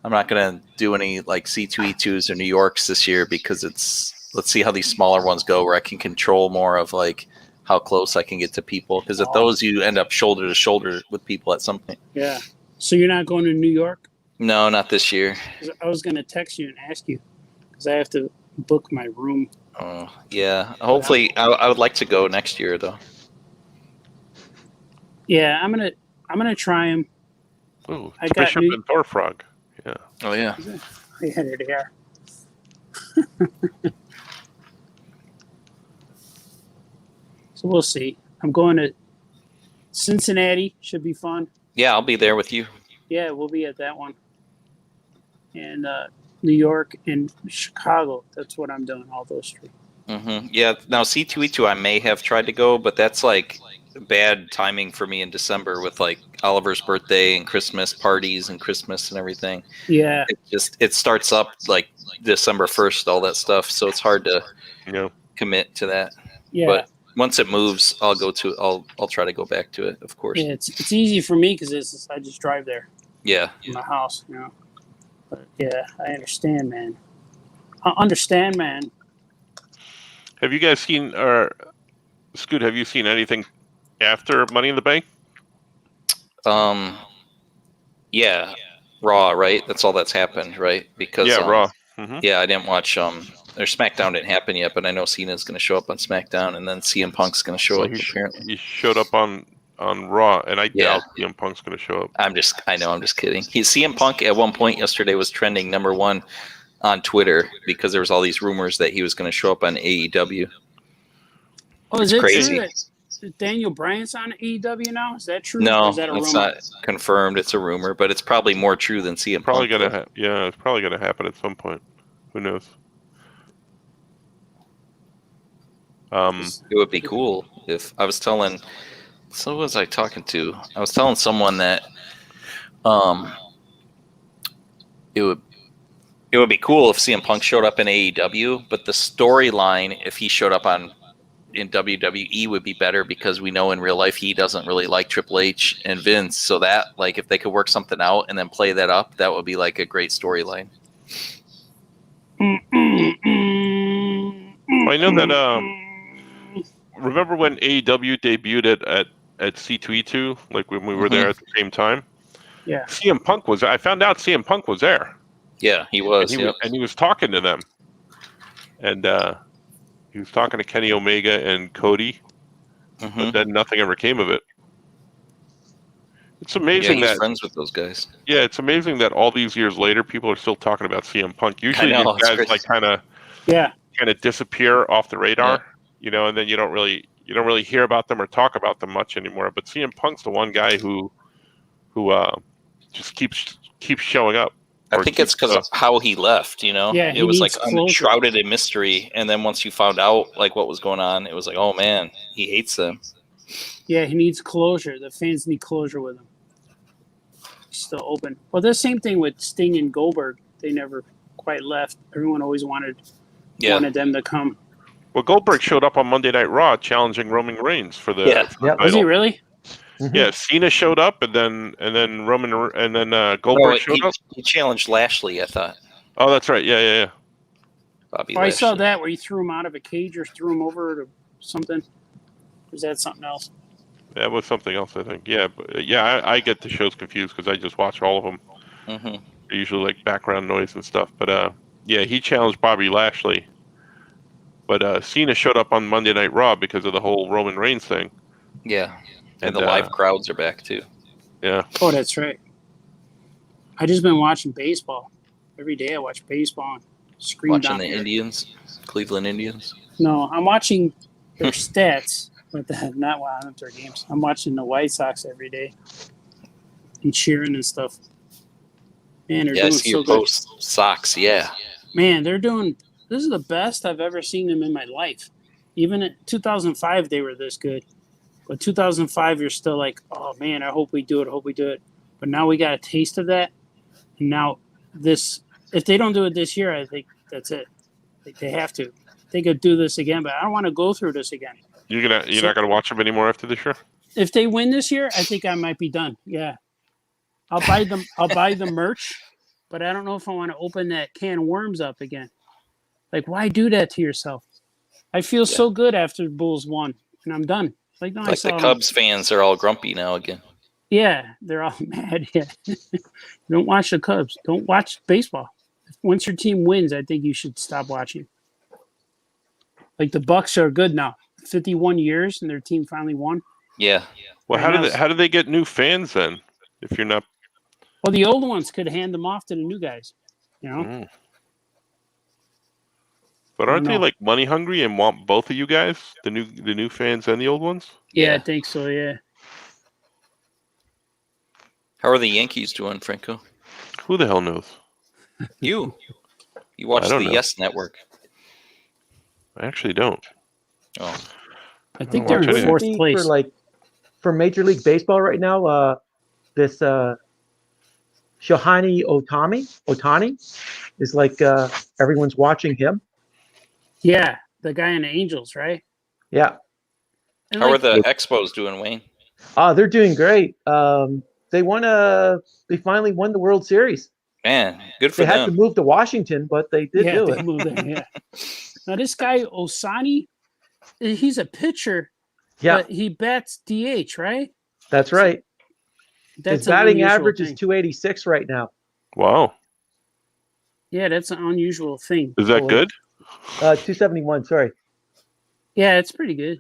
I'm not going to do any like C2E2s or New Yorks this year, because let's see how these smaller ones go, where I can control more of like how close I can get to people. Because at those, you end up shoulder to shoulder with people at some point. Yeah. So you're not going to New York? No, not this year. I was going to text you and ask you, because I have to book my room. Oh, yeah. Hopefully, I would like to go next year, though. Yeah, I'm gonna try him. Ooh, I got Bishop and Thorfrog. Yeah. Oh, yeah. Yeah, there they are. So we'll see. I'm going to Cincinnati. Should be fun. Yeah, I'll be there with you. Yeah, we'll be at that one. And New York and Chicago. That's what I'm doing, all those 3. Mm-hmm. Yeah, now C2E2 I may have tried to go, but that's like bad timing for me in December with like Oliver's birthday and Christmas parties and Christmas and everything. Yeah. It starts up like December 1st, all that stuff. So it's hard to commit to that. Yeah. But once it moves, I'll try to go back to it, of course. Yeah, it's easy for me because I just drive there. Yeah. In my house, But yeah, I understand, man. I understand, man. Have you guys seen, or Scoot, have you seen anything after Money in the Bank? Yeah, Raw, right? That's all that's happened, right? Because Raw. Mm-hmm. Yeah, I didn't watch or SmackDown didn't happen yet, but I know Cena's going to show up on SmackDown, and then CM Punk's going to show up. Apparently, he showed up on Raw, and I doubt CM Punk's going to show up. I'm just kidding. CM Punk at one point yesterday was trending #1 on Twitter because there was all these rumors that he was going to show up on AEW. Oh, is it crazy? True that Daniel Bryan's on AEW now? Is that true? No, or is that a it's rumor? not confirmed. It's a rumor, but it's probably more true than CM Probably Punk. it's probably gonna happen at some point. Who knows? It would be cool if I was telling. So what was I talking to? I was telling someone that it would be cool if CM Punk showed up in AEW, but the storyline if he showed up in WWE would be better, because we know in real life he doesn't really like Triple H and Vince. So that, like, if they could work something out and then play that up, that would be like a great storyline. I know that. Remember when AEW debuted at C2E2, like when we were there at the same time? Yeah. CM Punk was. I found out CM Punk was there. Yeah, he was. And he was talking to them, and he was talking to Kenny Omega and Cody, but then nothing ever came of it. It's amazing he's that friends with those guys. Yeah, it's amazing that all these years later, people are still talking about CM Punk. Usually, I know, these guys like kind of disappear off the radar, and then you don't really hear about them or talk about them much anymore. But CM Punk's the one guy who just keeps showing up. I think it's because of how he left, Yeah, it was like shrouded in mystery. And then once you found out like what was going on, it was like, oh man, he hates them. Yeah, he needs closure. The fans need closure with him. He's still open. Well, the same thing with Sting and Goldberg. They never quite left. Everyone always wanted them to come. Well, Goldberg showed up on Monday Night Raw challenging Roman Reigns for the Yeah. Was he really? Mhm. Yeah, Cena showed up, and then Goldberg showed up. He challenged Lashley, I thought. Oh, that's right. Yeah. Bobby Oh, I saw Lashley. that where he threw him out of a cage or threw him over to something. Was that something else? That was something else, I think. Yeah, but I get the shows confused because I just watch all of them. Mm-hmm. They're usually like background noise and stuff. But yeah, he challenged Bobby Lashley. But Cena showed up on Monday Night Raw because of the whole Roman Reigns thing. Yeah, and the And, live crowds are back too. Yeah. Oh, that's right. I just been watching baseball. Every day I watch baseball and scream Watching down the here. Indians, Cleveland Indians. No, I'm watching their stats, but not watching their games. I'm watching the White Sox every day and cheering and stuff. Man, they're Yeah, I doing see so your good. post. Socks, yeah. Man, they're doing. This is the best I've ever seen them in my life. Even in 2005, they were this good. But 2005, you're still like, oh man, I hope we do it. I hope we do it. But now we got a taste of that. And now this, if they don't do it this year, I think that's it. Like, they have to. They could do this again, but I don't want to go through this again. You're not gonna watch them anymore after this year? If they win this year, I think I might be done. Yeah, I'll buy them. I'll buy the merch, but I don't know if I want to open that can of worms up again. Like, why do that to yourself? I feel so good after the Bulls won, and I'm done. Like, no, I Like saw the Cubs fans are all grumpy now again. Yeah, they're all mad. Yeah, don't watch the Cubs. Don't watch baseball. Once your team wins, I think you should stop watching. Like the Bucks are good now. 51 years, and their team finally won. Yeah. Well, how do they get new fans then? If you're not, Well, the old ones could hand them off to the new guys. You know. But aren't No. they like money hungry and want both of you guys, the new fans and the old ones? Yeah, I think so. Yeah. How are the Yankees doing, Franco? Who the hell knows? You watch I the don't know. Yes Network. I actually don't. Oh, I think don't they're watch in anything. fourth For place. for Major League Baseball right now, this Shohei Otani is like everyone's watching him. Yeah, the guy in the Angels, right? Yeah. And how are like, the Expos doing, Wayne? They're doing great. They finally won the World Series. Man, good for They had to them. move to Washington, but they did do they it. moved there. Yeah. Now this guy Osani, he's a pitcher, Yeah, but he bats DH, right? that's right. That's His an batting unusual average is thing. 286 right now. Wow, Yeah, that's an unusual thing. is that good? 271, sorry. Yeah, it's pretty good.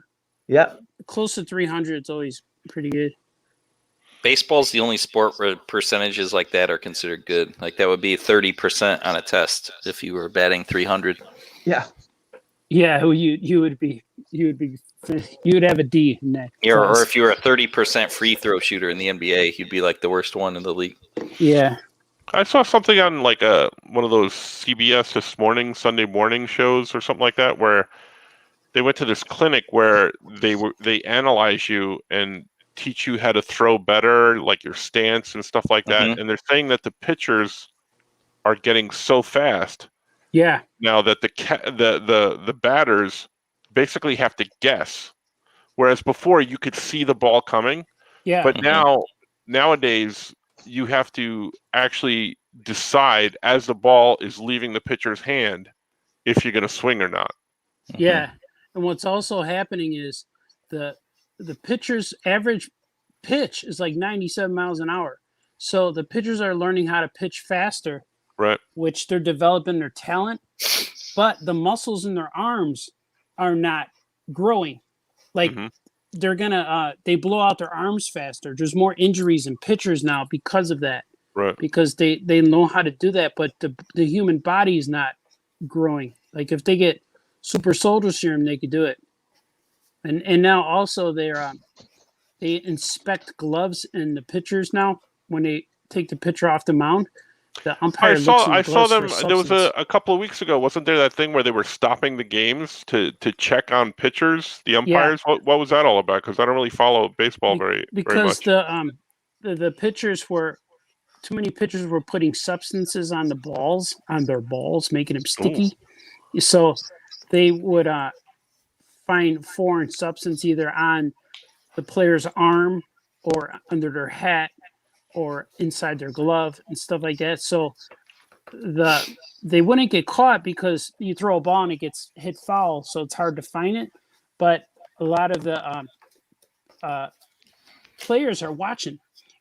Yeah. Close to 300 is always pretty good. Baseball's the only sport where percentages like that are considered good. Like that would be 30% on a test if you were batting 300. Yeah. Yeah, you would have a D in that. Or class. if you were a 30% free throw shooter in the NBA, you'd be like the worst one in the league. Yeah. I saw something on like one of those CBS This Morning, Sunday morning shows or something like that, where they went to this clinic where they analyze you and teach you how to throw better, like your stance and stuff like that. Mhm. And they're saying that the pitchers are getting so fast Yeah. now that the batters basically have to guess, whereas before you could see the ball coming. Yeah. But Mhm. nowadays you have to actually decide as the ball is leaving the pitcher's hand if you're going to swing or not. Yeah. And what's also happening is the pitcher's average pitch is like 97 miles an hour. So the pitchers are learning how to pitch faster, Right. which they're developing their talent, but the muscles in their arms are not growing. Like Mhm. they're gonna they blow out their arms faster. There's more injuries in pitchers now because of that. Right. Because they know how to do that, but the human body is not growing. Like if they get super soldier serum, they could do it. And now also they inspect gloves in the pitchers now when they take the pitcher off the mound, The umpire I saw them. For There was substance. a couple of weeks ago. Wasn't there that thing where they were stopping the games to check on pitchers, the umpires? What was that all about? Because I don't really follow baseball very because much. the pitchers were too many pitchers were putting substances on their balls, making them sticky. Ooh. So they would find foreign substance either on the player's arm or under their hat or inside their glove and stuff like that. So they wouldn't get caught because you throw a ball and it gets hit foul, so it's hard to find it. But a lot of the players are watching,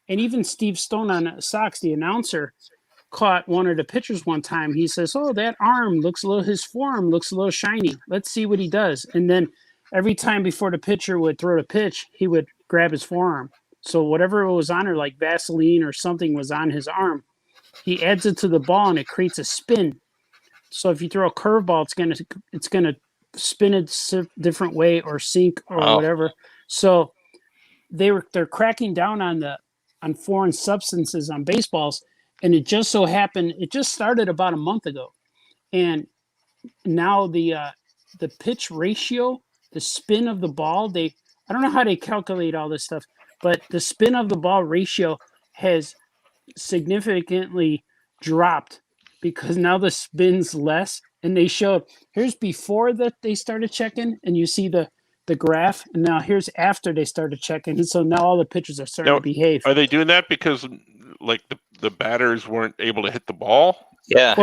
and even Steve Stone on Sox, the announcer, caught one of the pitchers one time. He says, "Oh, that arm looks his forearm looks a little shiny. Let's see what he does." And then every time before the pitcher would throw the pitch, he would grab his forearm. So whatever was on her, like Vaseline or something, was on his arm. He adds it to the ball and it creates a spin. So if you throw a curveball, it's gonna spin it a different way or sink or whatever. So they're cracking down on foreign substances on baseballs, and it just so happened it just started about a month ago, and now the pitch ratio, the spin of the ball, I don't know how they calculate all this stuff, but the spin of the ball ratio has significantly dropped because now the spin's less. And they showed here's before that they started checking, and you see the graph, and now here's after they started checking, and so now all the pitchers are starting to behave. Are they doing that because like the batters weren't able to hit the ball? Yeah,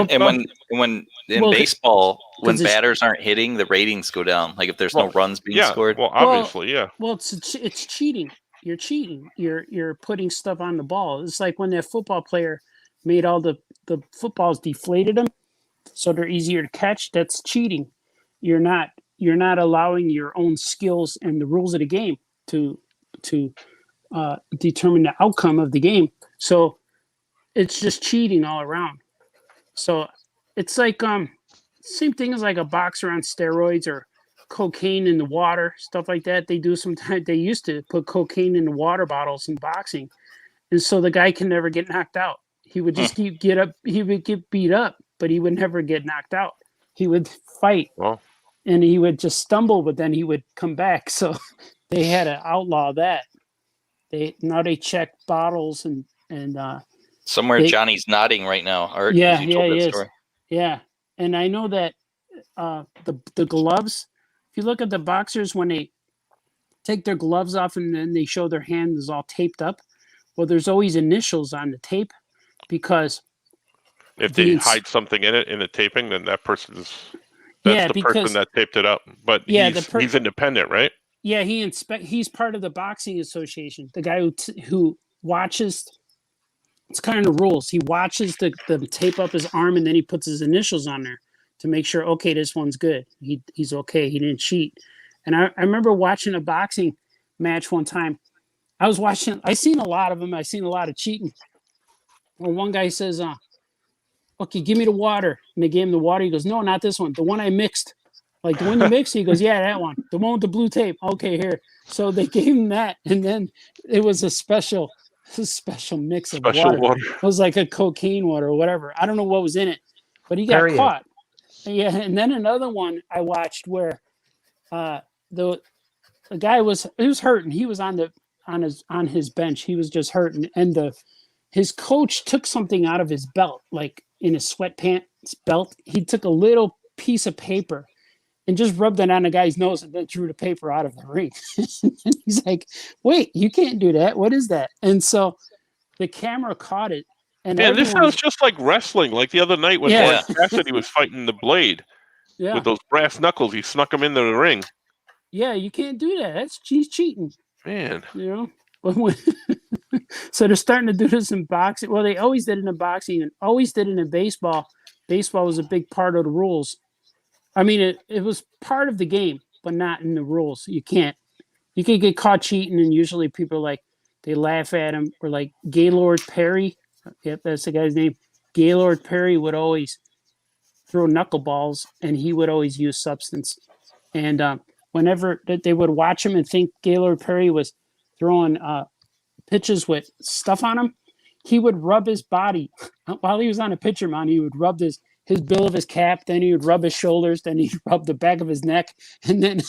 when baseball, when batters aren't hitting, the ratings go down. Like if there's no runs being scored. Well, obviously, yeah. Well, it's cheating. You're cheating. You're putting stuff on the ball. It's like when that football player made all the footballs, deflated them, so they're easier to catch. That's cheating. You're not allowing your own skills and the rules of the game to determine the outcome of the game. So it's just cheating all around. So it's like same thing as like a boxer on steroids or cocaine in the water, stuff like that. They do sometimes. They used to put cocaine in the water bottles in boxing, and so the guy can never get knocked out. He would just get up. He would get beat up, but he would never get knocked out. He would fight, and he would just stumble, but then he would come back. So they had to outlaw that. Now they check bottles and somewhere Johnny's nodding right now. Art, he is. Story. Yeah, and I know that the gloves. If you look at the boxers when they take their gloves off and then they show their hand is all taped up, well, there's always initials on the tape because if they hide something in the taping, then that person's the person that taped it up. But he's independent, right? Yeah, he's part of the boxing association. The guy who watches. It's kind of the rules. He watches the tape up his arm and then he puts his initials on there to make sure, okay, this one's good. He's okay. He didn't cheat. And I remember watching a boxing match one time. I seen a lot of them. I seen a lot of cheating. Well, one guy says, okay, give me the water. And they gave him the water. He goes, no, not this one. The one I mixed. Like the one you mixed? He goes, yeah, that one. The one with the blue tape. Okay, here. So they gave him that. And then it was a special mix of water. It was like a cocaine water or whatever. I don't know what was in it, but he got caught. Yeah, and then another one I watched where the guy was hurting. He was on his bench. He was just hurting, and his coach took something out of his belt, like in his sweatpants belt. He took a little piece of paper and just rubbed it on the guy's nose and then threw the paper out of the ring. And he's like, wait, you can't do that. What is that? And so the camera caught it. And this sounds just like wrestling. Like the other night when Orange Cassidy was fighting the Blade with those brass knuckles. He snuck him into the ring. Yeah, you can't do that. He's cheating. Man. You know? So they're starting to do this in boxing. Well, they always did it in boxing and always did it in baseball. Baseball was a big part of the rules. I mean, it was part of the game, but not in the rules. You can get caught cheating, and usually people they laugh at him. Or like Gaylord Perry, yep, that's the guy's name. Gaylord Perry would always throw knuckleballs, and he would always use substance. And whenever they would watch him and think Gaylord Perry was throwing pitches with stuff on him, he would rub his body while he was on a pitcher mound. He would rub his bill of his cap, then he would rub his shoulders, then he'd rub the back of his neck, and then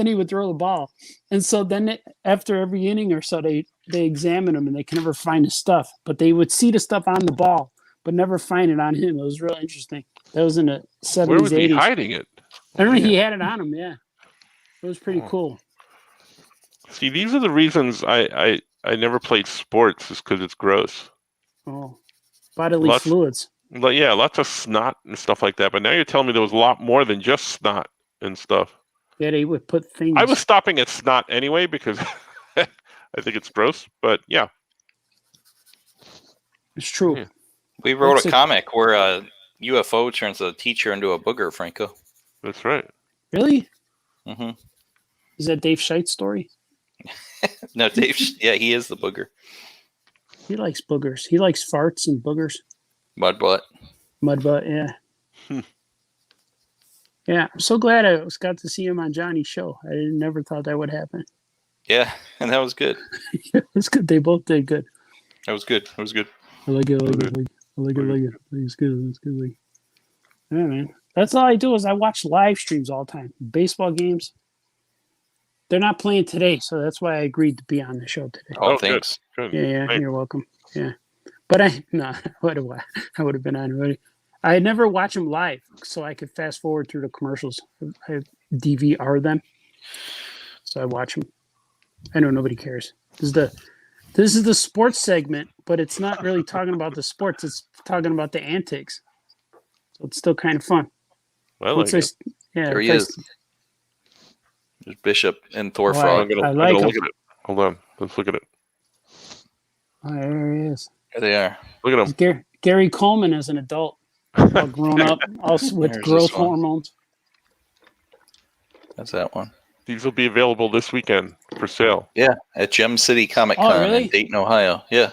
he would throw the ball. And so then after every inning or so, they examine him and they can never find his stuff, but they would see the stuff on the ball, but never find it on him. It was real interesting. That was in the 70s, Where was he 80s. hiding it? I remember he had it on him. Yeah, it was pretty cool. See, these are the reasons I never played sports, is because it's gross. Oh, bodily fluids. But yeah, lots of snot and stuff like that. But now you're telling me there was a lot more than just snot and stuff. Yeah, they would put things. I was stopping at snot anyway because I think it's gross. But yeah, it's true. Yeah. We wrote a comic where a UFO turns a teacher into a booger, Franco. That's right. Really? Mm-hmm. Is that Dave Scheidt's story? No, Dave. Yeah, he is the booger. He likes boogers. He likes farts and boogers. Mud butt. Yeah. Yeah, I'm so glad I got to see him on Johnny's show. I never thought that would happen. Yeah, and that was good. It's good. They both did good. That was good. It was good. I like it. It's good. Yeah, man. That's all I do is I watch live streams all the time. Baseball games. They're not playing today, so that's why I agreed to be on the show today. Oh, thanks. Good. Yeah, Thanks. you're welcome. Yeah. But I would have been on already. I never watch them live, so I could fast forward through the commercials. I DVR them, so I watch them. I know nobody cares. This is the sports segment, but it's not really talking about the sports. It's talking about the antics. So it's still kind of fun. I like it. There he is. There's Bishop and Thor Frog. I like him. Look at it. Hold on. Let's look at it. Oh, there he is. There they are. Look at him. Gary Coleman as an adult, all grown up, also with There's growth this one. hormones. That's that one. These will be available this weekend for sale. Yeah, at Gem City Comic Con really? in Dayton, Ohio. Yeah.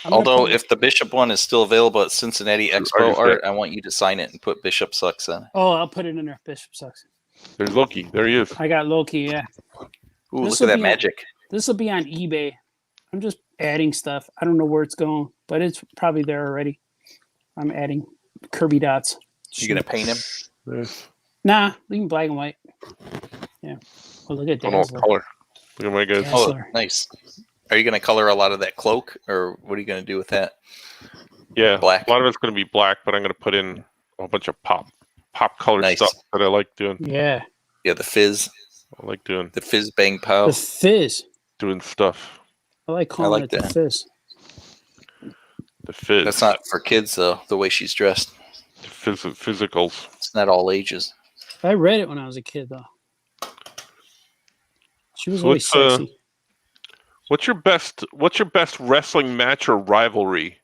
Although, if the Bishop one is still available at Cincinnati Expo Art, I want you to sign it and put Bishop Sucks on it. Oh, I'll put it in there. Bishop Sucks. There's Loki. There he is. I got Loki, yeah. Ooh, look at that magic. This will be on eBay. I'm just adding stuff. I don't know where it's going, but it's probably there already. I'm adding Kirby dots. You going to paint him? Yes. Nah, leave him black and white. Yeah. Oh, look at I don't know Dazzler. what color. Look at my guys. Yeah. Oh, Dazzler. nice. Are you going to color a lot of that cloak, or what are you going to do with that? Yeah, Black. A lot of it's going to be black, but I'm going to put in a bunch of pop color Nice. stuff that I like doing. Yeah. Yeah, the fizz. I like doing The fizz bang pow. The Fizz. doing stuff. I like calling like it the that. Fizz. The fizz. That's not for kids, though, the way she's dressed. The physicals. It's not all ages. I read it when I was a kid, though. She was So always sexy. What's your best wrestling match or rivalry?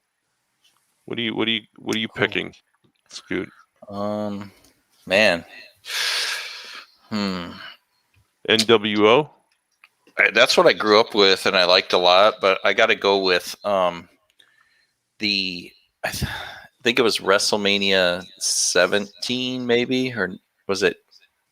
What are you picking, Scoot? Man. NWO? That's what I grew up with and I liked a lot, but I got to go with I think it was WrestleMania 17 maybe, or was it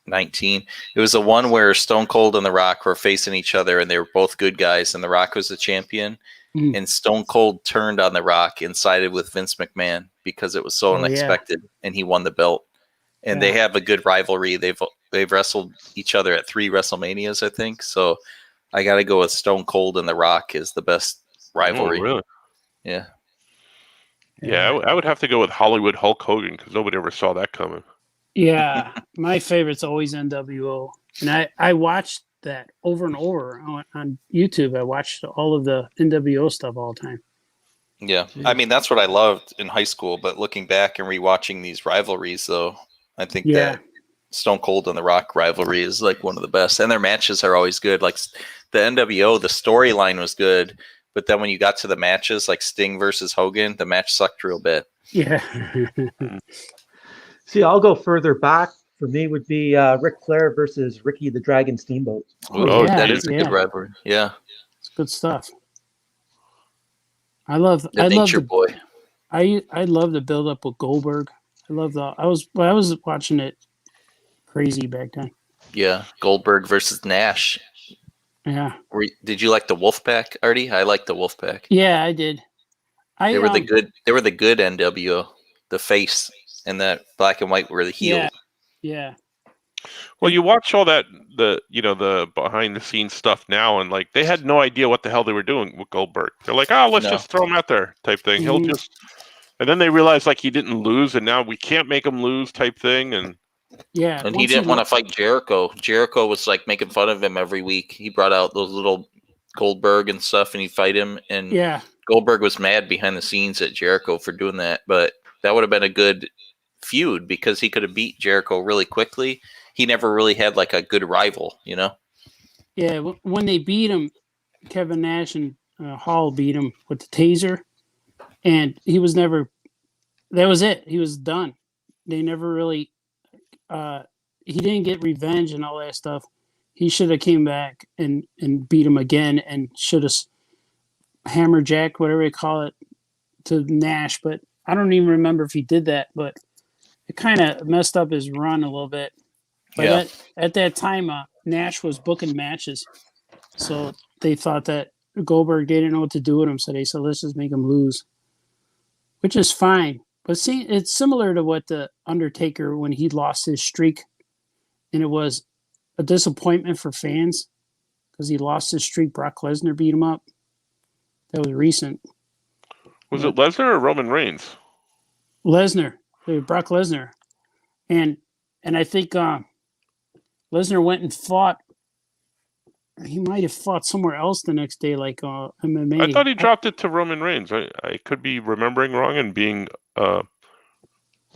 19? It was the one where Stone Cold and The Rock were facing each other and they were both good guys and The Rock was the champion. And Stone Cold turned on The Rock and sided with Vince McMahon because it was so unexpected and he won the belt. And they have a good rivalry. They've wrestled each other at 3 WrestleManias, I think. So I got to go with Stone Cold and The Rock is the best rivalry. Oh, really? Yeah. Yeah, I would have to go with Hollywood Hulk Hogan because nobody ever saw that coming. Yeah, my favorite's always NWO, and I watched that over and over on YouTube. I watched all of the NWO stuff all the time. Yeah, I mean that's what I loved in high school. But looking back and rewatching these rivalries, though, I think that Stone Cold and The Rock rivalry is like one of the best, and their matches are always good. Like the NWO, the storyline was good, but then when you got to the matches, like Sting versus Hogan, the match sucked real bad. Yeah. See, I'll go further back. For me, would be Ric Flair versus Ricky the Dragon Steamboat. Oh, that is a good rivalry. Yeah, it's good stuff. I love Nature Boy. I love the build up with Goldberg. I was watching it crazy back then. Yeah, Goldberg versus Nash. Yeah. Did you like the Wolfpack, Artie? I like the Wolfpack. Yeah, I did. They were the good. They were the good NWO, the face, and that black and white were the heel. Yeah. Well, you watch all that the behind the scenes stuff now, and like they had no idea what the hell they were doing with Goldberg. They're like, oh, let's just throw him out there, type thing. He'll just, and then they realized like he didn't lose, and now we can't make him lose, type thing, and and he didn't want to fight Jericho. Jericho was like making fun of him every week. He brought out those little Goldberg and stuff, and he'd fight him, and Goldberg was mad behind the scenes at Jericho for doing that, but that would have been a good feud because he could have beat Jericho really quickly. He never really had like a good rival, you know? Yeah, when they beat him, Kevin Nash and Hall beat him with the taser, and he was never, that was it. He was done. They never really, he didn't get revenge and all that stuff. He should have came back and beat him again and should have hammerjack, whatever you call it, to Nash. But I don't even remember if he did that, but it kind of messed up his run a little bit. But at that time, Nash was booking matches. So they thought that Goldberg didn't know what to do with him. So they said, let's just make him lose, which is fine. But see, it's similar to what the Undertaker, when he lost his streak, and it was a disappointment for fans because he lost his streak. Brock Lesnar beat him up. That was recent. Was it Lesnar or Roman Reigns? Lesnar. Brock Lesnar. And I think Lesnar went and fought. He might have fought somewhere else the next day, like MMA. I thought he dropped it to Roman Reigns. I could be remembering wrong and being kind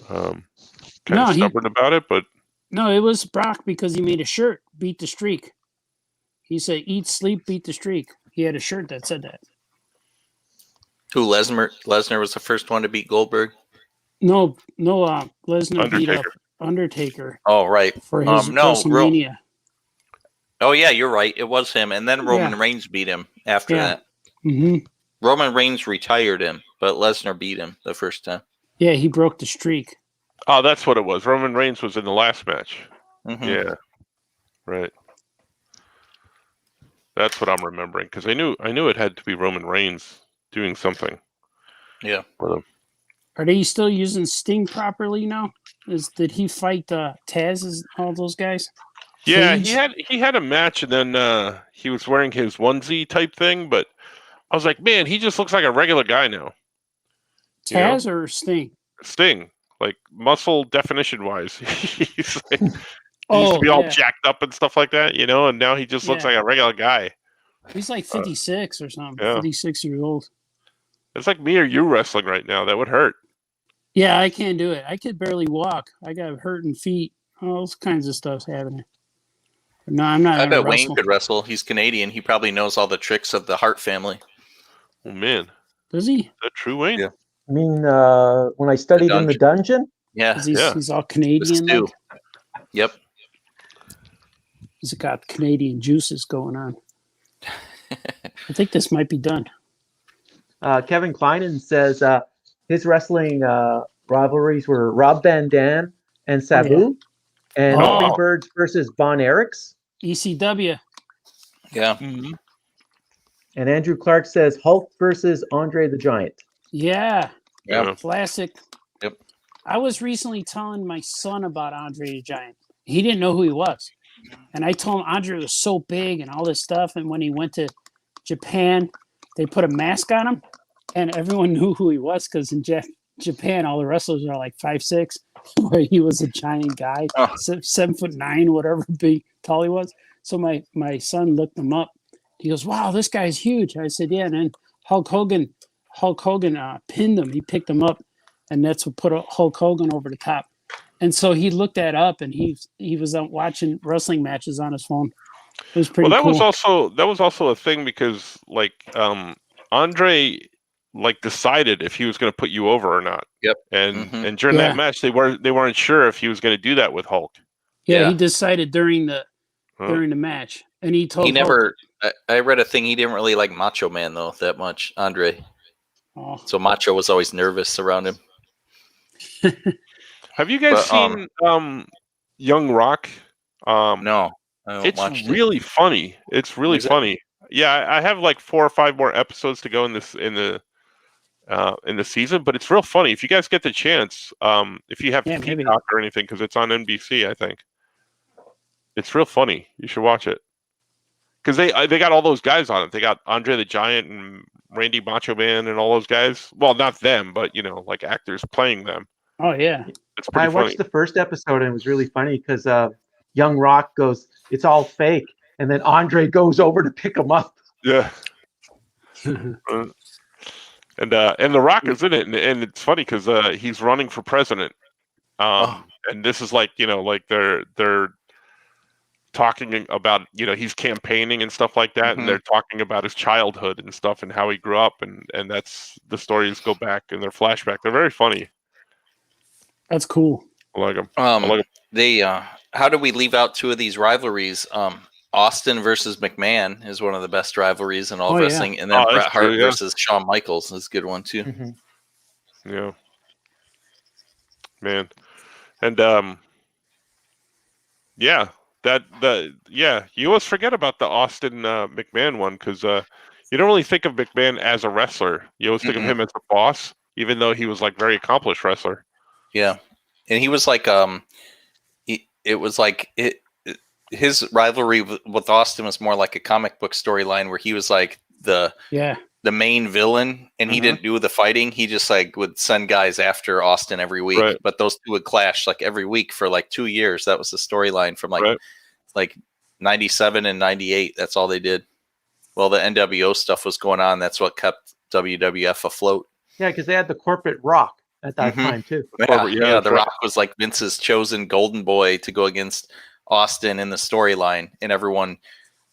of stubborn about it, but no, it was Brock because he made a shirt, beat the streak. He said, "Eat, sleep, beat the streak." He had a shirt that said that. Who, Lesnar was the first one to beat Goldberg? No, Lesnar beat up Undertaker. Oh, right. For his WrestleMania. Oh, yeah, you're right. It was him. And then Roman Reigns beat him after that. Mm-hmm. Roman Reigns retired him, but Lesnar beat him the first time. Yeah, he broke the streak. Oh, that's what it was. Roman Reigns was in the last match. Mm-hmm. Yeah. Right. That's what I'm remembering, because I knew it had to be Roman Reigns doing something. Yeah. Are they still using Sting properly now? Did he fight Taz and all those guys? Yeah, he had a match, and then he was wearing his onesie type thing, but I was like, man, he just looks like a regular guy now. Taz or Sting? Sting, like muscle definition wise. He's like, he used to be all jacked up and stuff like that, and now he just looks like a regular guy. He's like 56 or something, 56 years old. It's like me or you wrestling right now. That would hurt. Yeah, I can't do it. I could barely walk. I got hurting feet. All those kinds of stuff's happening. No, I'm not. I bet Wayne could wrestle. He's Canadian. He probably knows all the tricks of the Hart family. Oh, man. Does he? Is that true, Wayne? Yeah. I mean, when I studied in the dungeon? Yeah. He's all Canadian. Like? Yep. He's got Canadian juices going on. I think this might be done. Kevin Kleinen says his wrestling rivalries were Rob Van Dam and Sabu, and Freebirds versus Von Erichs. ECW. Yeah. Mm-hmm. And Andrew Clark says Hulk versus Andre the Giant. Yeah. Yeah. Classic. Yep. I was recently telling my son about Andre the Giant. He didn't know who he was. And I told him Andre was so big and all this stuff. And when he went to Japan, they put a mask on him. And everyone knew who he was because in Japan, all the wrestlers are like 5'6", where he was a giant guy, 7'9", whatever big tall he was. So my son looked him up. He goes, "Wow, this guy's huge." I said, "Yeah." And then Hulk Hogan pinned him. He picked him up, and that's what put Hulk Hogan over the top. And so he looked that up, and he was watching wrestling matches on his phone. It was pretty cool. That was also a thing because like Andre decided if he was going to put you over or not. Yep. And during that match, they weren't sure if he was going to do that with Hulk. Yeah, he decided during the match, and he told. He never. I read a thing. He didn't really like Macho Man though that much, Andre. Oh. So Macho was always nervous around him. Have you guys seen Young Rock? No, it's really funny. It's really funny. Yeah, I have like 4 or 5 more episodes to go in the in the season, but it's real funny. If you guys get the chance, if you have maybe. Peacock or anything, because it's on NBC, I think it's real funny. You should watch it because they got all those guys on it. They got Andre the Giant and Randy Macho Man and all those guys. Well, not them, but like actors playing them. Oh yeah, it's pretty I watched the first episode and it was really funny because Young Rock goes, "It's all fake," and then Andre goes over to pick him up. Yeah. And The Rock is in it, and it's funny because he's running for president. And this is like they're talking about he's campaigning and stuff like that, and they're talking about his childhood and stuff and how he grew up, and that's the stories go back and they're flashback. They're very funny. That's cool. I like them. They how do we leave out two of these rivalries? Austin versus McMahon is one of the best rivalries in all wrestling, and then Bret Hart versus Shawn Michaels is a good one too. Yeah, man, and you always forget about the Austin McMahon one because you don't really think of McMahon as a wrestler. You always think of him as a boss, even though he was like very accomplished wrestler. Yeah, and he was like his rivalry with Austin was more like a comic book storyline where he was like the main villain, and he didn't do the fighting. He just like would send guys after Austin every week, but those two would clash like every week for like 2 years. That was the storyline from like 97 and 98. That's all they did. Well, the NWO stuff was going on. That's what kept WWF afloat. Yeah, because they had the corporate Rock at that time too. The Rock was like Vince's chosen golden boy to go against Austin in the storyline, and everyone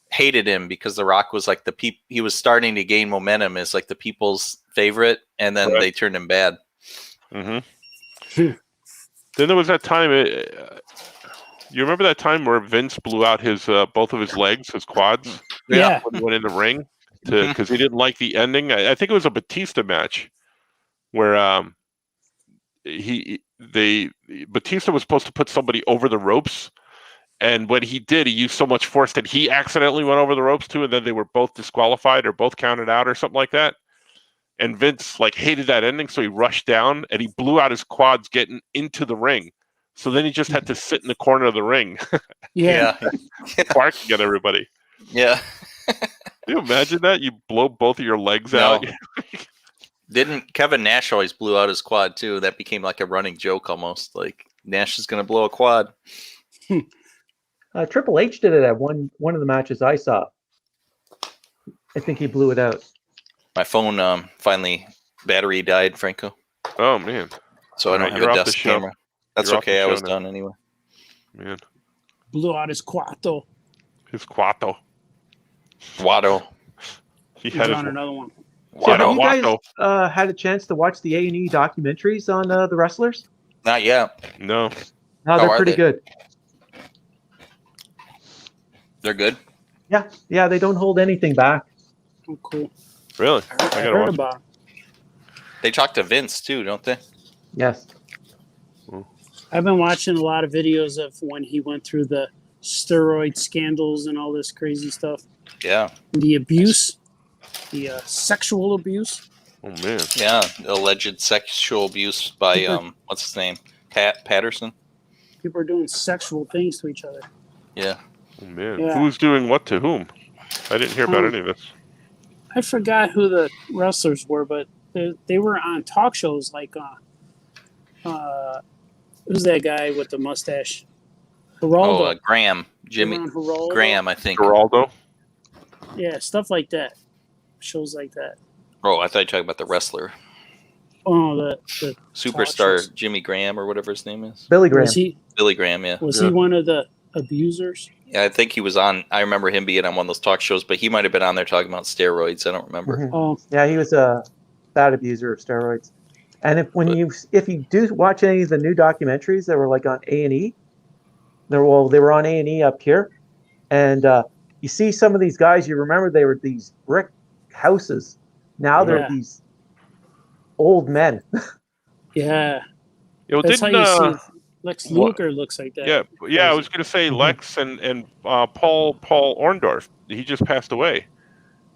hated him because The Rock was like he was starting to gain momentum as like the people's favorite, and then they turned him bad. Then there was that time. You remember that time where Vince blew out his both of his legs, his quads? Yeah. When he went in the ring because he didn't like the ending. I think it was a Batista match where Batista was supposed to put somebody over the ropes. And when he did, he used so much force that he accidentally went over the ropes too, and then they were both disqualified or both counted out or something like that. And Vince like hated that ending, so he rushed down and he blew out his quads getting into the ring. So then he just had to sit in the corner of the ring. Barking at everybody. Yeah. Can you imagine that? You blow both of your legs out. Didn't Kevin Nash always blew out his quad too? That became like a running joke almost. Like Nash is going to blow a quad. Triple H did it at one of the matches I saw. I think he blew it out. My phone finally battery died, Franco. Oh man! So I don't have a desk camera. That's okay. I was done anyway. Man, blew out his quato. His quato. Watto. He had on another one. So have you guys had a chance to watch the A&E documentaries on the wrestlers? Not yet. No. No, they're pretty good. They're good? Yeah, they don't hold anything back. Oh, cool. Really? I heard about them. They talk to Vince too, don't they? Yes. I've been watching a lot of videos of when he went through the steroid scandals and all this crazy stuff. Yeah. The abuse, the sexual abuse. Oh man. Yeah, alleged sexual abuse by what's his name? Patterson. People are doing sexual things to each other. Yeah. Oh man. Yeah. Who's doing what to whom? I didn't hear about any of this. I forgot who the wrestlers were, but they were on talk shows like who's that guy with the mustache? Geraldo. Oh, Graham. Jimmy Graham, I think. Geraldo? Yeah, stuff like that. Shows like that. Oh, I thought you were talking about the wrestler. Oh, the Superstar Jimmy Graham or whatever his name is. Billy Graham. Billy Graham, yeah. Was he one of the abusers? Yeah, I think he was on. I remember him being on one of those talk shows, but he might have been on there talking about steroids. I don't remember. Mm-hmm. Oh, yeah, he was a bad abuser of steroids. And if you do watch any of the new documentaries that were like on A&E, they were on A&E up here, and you see some of these guys. You remember they were these brick houses. Now they're these old men. Yeah. Yo, that's how you see Lex Luger looks like that. Yeah. I was going to say Lex and Paul Orndorff. He just passed away.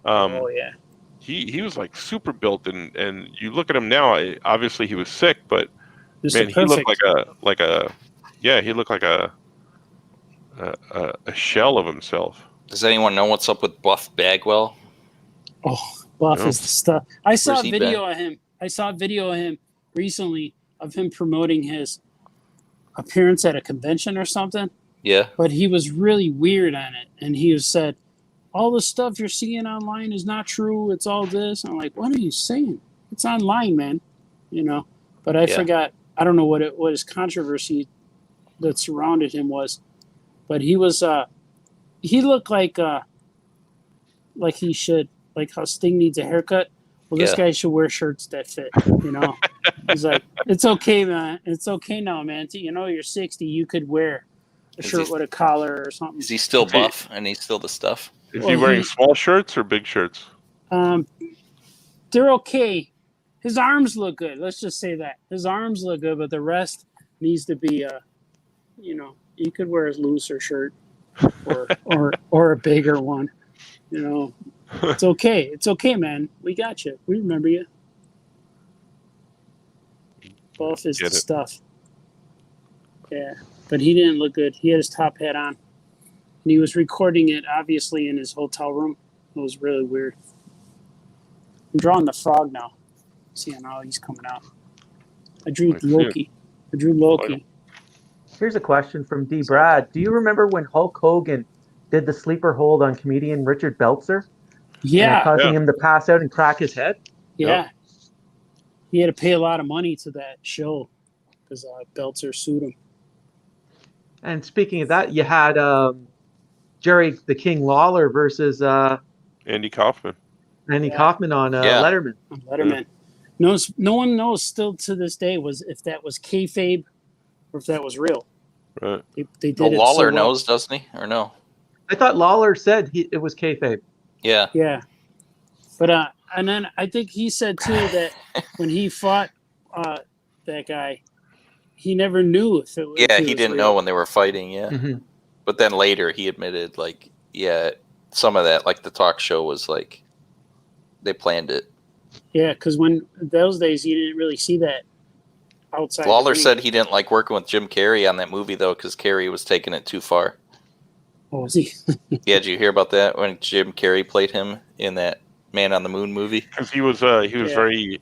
Oh yeah. he was like super built, and you look at him now. Obviously, he was sick, but Mr. man, he looked Perfect. like a yeah, he looked like a shell of himself. Does anyone know what's up with Buff Bagwell? Oh, Buff No. is the stuff. I saw Where's a he video of him. I saw a video of him recently of him promoting his appearance at a convention or something. Yeah. But he was really weird on it, and he said, "All the stuff you're seeing online is not true. It's all this." I'm like, "What are you saying? It's online, man." You know. But I forgot. I don't know what his controversy that surrounded him was, but he was. He looked like he should, like how Sting needs a haircut. Well, this guy should wear shirts that fit. You know. He's like, "It's okay, man. It's okay now, man. You're 60. You could wear a shirt with a collar or something." Is he still buff and he's still the stuff? Is he wearing small shirts or big shirts? They're okay. His arms look good. Let's just say that. His arms look good, but the rest needs to be he could wear a looser shirt or a bigger one. It's okay. It's okay, man. We got you. We remember you. Buff is the stuff. Yeah. But he didn't look good. He had his top hat on. And he was recording it, obviously, in his hotel room. It was really weird. I'm drawing the frog now. See how he's coming out. I drew Loki. Here's a question from D. Brad. Do you remember when Hulk Hogan did the sleeper hold on comedian Richard Belzer? Yeah. Causing him to pass out and crack his head? Yeah. Yep. He had to pay a lot of money to that show because Belzer sued him. And speaking of that, you had Jerry the King Lawler versus Andy Kaufman. Kaufman on Letterman. Letterman. No one knows still to this day if that was kayfabe or if that was real. Right. They did Lawler knows, doesn't he? Or no? I thought Lawler said it was kayfabe. Yeah. Yeah. But and then I think he said too that when he fought that guy, he never knew if it was. Yeah, he didn't know when they were fighting. Yeah. Mm-hmm. But then later he admitted, some of that, like the talk show was like they planned it. Yeah, because when those days you didn't really see that outside. Lawler said he didn't like working with Jim Carrey on that movie though, because Carrey was taking it too far. Oh, was he? Yeah, did you hear about that when Jim Carrey played him in that Man on the Moon movie? Because he was very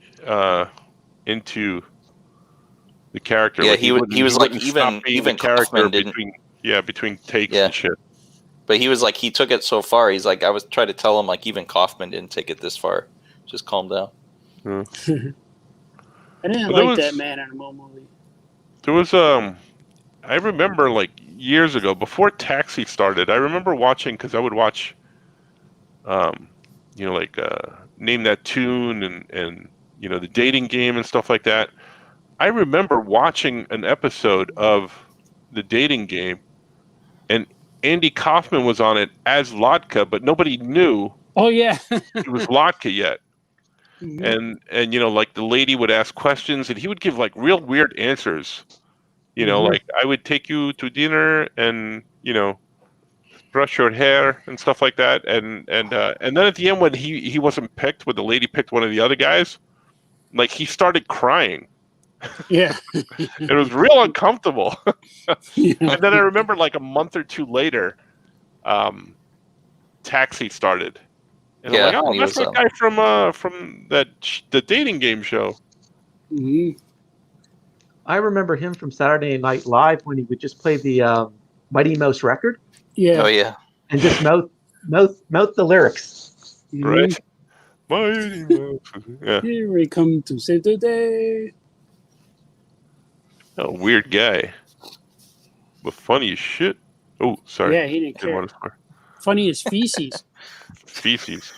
into the character. Yeah, he was like even character didn't. between takes and shit. But he was like, he took it so far. He's like, I was trying to tell him like even Kaufman didn't take it this far. Just calm down. I didn't like that Man on the Moon movie. There was I remember like years ago before Taxi started. I remember watching because I would watch, Name That Tune and the dating game and stuff like that. I remember watching an episode of the dating game, and Andy Kaufman was on it as Lotka, but nobody knew. Oh yeah, it was Lotka yet. Mm-hmm. And like the lady would ask questions, and he would give like real weird answers. Like I would take you to dinner, and brush your hair and stuff like that. And then at the end when he wasn't picked, when the lady picked one of the other guys, like he started crying. Yeah. It was real uncomfortable. And then I remember like a month or two later, Taxi started. And I'm like, oh, that's that guy from the dating game show. Mm-hmm. I remember him from Saturday Night Live when he would just play the Mighty Mouse record. Yeah. Oh yeah. And just mouth the lyrics. Right. Mighty Mouse. Yeah. Here we come to save the day. Oh, weird guy. But funny as shit. Oh, sorry. Yeah, he didn't care. Funny as feces. Feces.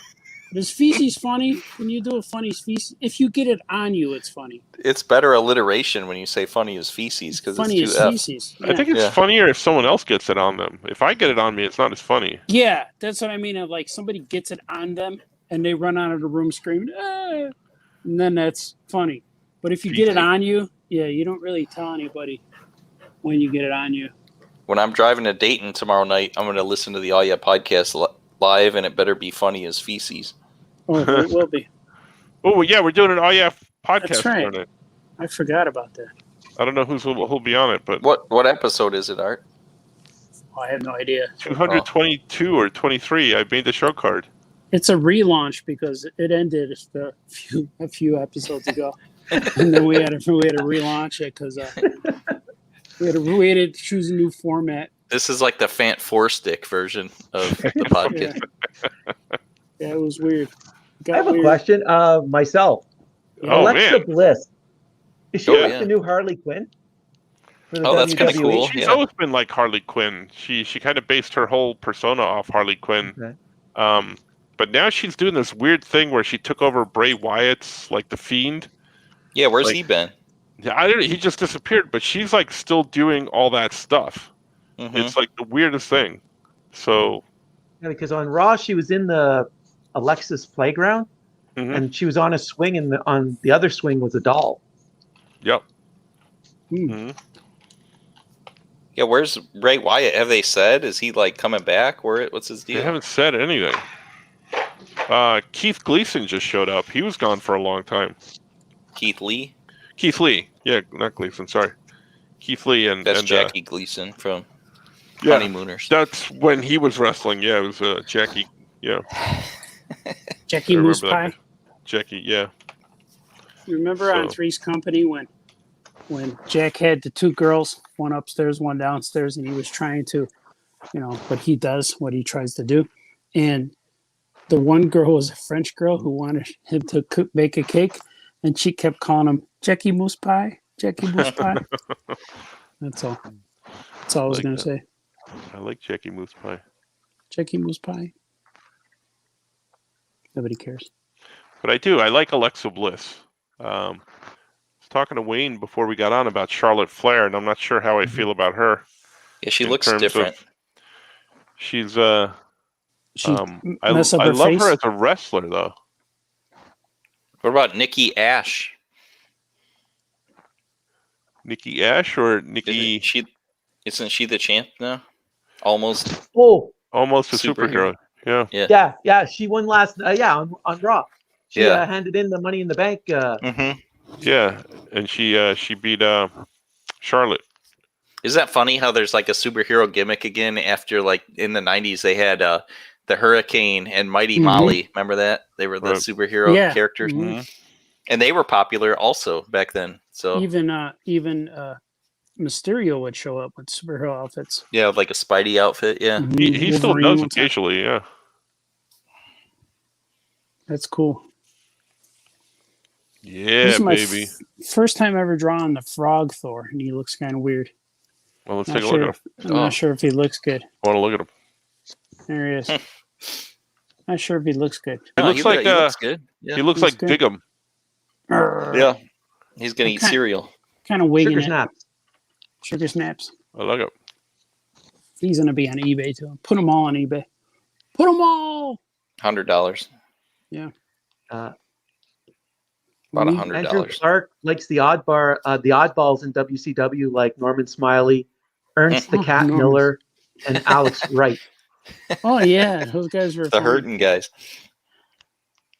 Is feces funny? When you do a funny feces, if you get it on you, it's funny. It's better alliteration when you say funny as feces because it's funny too as feces. Yeah. I think it's funnier if someone else gets it on them. If I get it on me, it's not as funny. Yeah, that's what I mean. Of like somebody gets it on them and they run out of the room screaming, ah! And then that's funny. But if you get it on you, yeah, you don't really tell anybody when you get it on you. When I'm driving to Dayton tomorrow night, I'm going to listen to the All Yeah podcast live, and it better be funny as feces. Oh, it will be. Oh yeah, we're doing an podcast That's right. on it. I forgot about that. I don't know who'll be on it, but What episode is it, Art? Oh, I have no idea. 222 or 23. I made the show card. It's a relaunch because it ended a few episodes ago, and then we had to relaunch it because we had to choose a new format. This is like the Fant 4-stick version of the podcast. Yeah, it was weird. I have a question. Myself, Oh, Alexa man. Bliss, is she Oh, like yeah. the new Harley Quinn? For the Oh, that's kinda WWE? cool. She's Yeah. always been like Harley Quinn. She kind of based her whole persona off Harley Quinn. Okay. But now she's doing this weird thing where she took over Bray Wyatt's like the Fiend. Yeah, where's Like- he been? Yeah, he just disappeared, but she's like still doing all that stuff. Mhm. It's like the weirdest thing. So Yeah, because on Raw she was in the Alexa's playground, mhm. and she was on a swing, and on the other swing was a doll. Yep. Hmm. Mhm. Yeah, where's Ray Wyatt? Have they said? Is he like coming back? What's his They deal? haven't said anything. Keith Gleason just showed up. He was gone for a long time. Keith Lee? Keith Lee. Yeah, not Gleason, sorry. Keith Lee and That's and, Jackie Gleason from yeah, Honeymooners. that's when he was wrestling. Yeah, it was Jackie. Yeah, Jackie I Moose remember Pie. Jackie. Yeah. You remember on So- Three's Company when Jack had the two girls, one upstairs, one downstairs, and he was trying to, what he tries to do, and the one girl was a French girl who wanted him to make a cake, and she kept calling him Jackie Moose Pie, Jackie Moose Pie. That's all. That's all I was Like gonna that. say. I like Jackie Moose Pie. Jackie Moose Pie. Nobody cares. But I do. I like Alexa Bliss. I was talking to Wayne before we got on about Charlotte Flair, and I'm not sure how I feel about her. Yeah, she in looks terms of- different. She's She I mess up I her love face. her as a wrestler though. What about Nikki Ash? Nikki Ash or Nikki Isn't she the champ now? Almost. Oh, almost a Superhero. superhero. Yeah. yeah. She won last. On Raw. She Yeah. handed in the Money in the Bank. Mm-hmm. Yeah. And she beat Charlotte. Isn't that funny how there's like a superhero gimmick again after like in the 90s they had the Hurricane and Mighty Mhm. Molly. Remember that? They were the Right. superhero Yeah. characters. Mhm. Mhm. And they were popular also back then. So Even Mysterio would show up with superhero outfits. yeah, like a Spidey outfit. Yeah. Mhm. He still Wolverine does one time. occasionally, yeah. That's cool. Yeah, This is my baby. first time ever drawing the Frog Thor, and he looks kind of weird. Well, let's Not take a look sure. at him. I'm Oh. not sure if he looks good. I want to look at him. There he is. Not sure if he looks good. He looks like he looks good. Yeah. he looks Looks like good. Diggum. Yeah. He's gonna eat Okay. cereal. Kind of wigging Sugar it. Snaps. Sugar snaps. I like it. He's gonna be on eBay too. Put them all on eBay. Put them all. $100. Uh, About Me- $100. Andrew Clark likes the oddballs in WCW, like Norman Smiley, Ernst the Oh, Cat Norman. Miller, and Alex Wright. Oh yeah, those guys were The fun. hurting guys.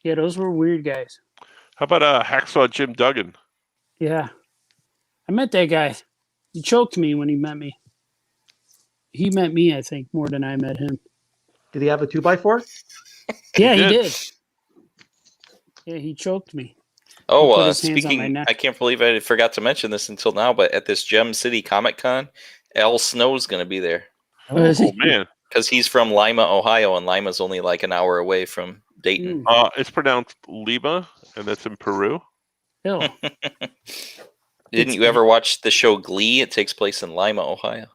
Yeah, those were weird guys. How about Hacksaw Jim Duggan? Yeah, I met that guy. He choked me when he met me. He met me, I think, more than I met him. Did he have a 2x4? Yeah, he did. did. Yeah, he choked me. Oh, Put his hands on my speaking, neck. I can't believe I forgot to mention this until now, but at this Gem City Comic Con, Al Snow's going to be there Was Oh he? man, because he's from Lima, Ohio, and Lima's only like an hour away from Dayton. it's pronounced Lima, and that's in Peru. Ew. Didn't you ever watch the show Glee? It takes place in Lima, Ohio.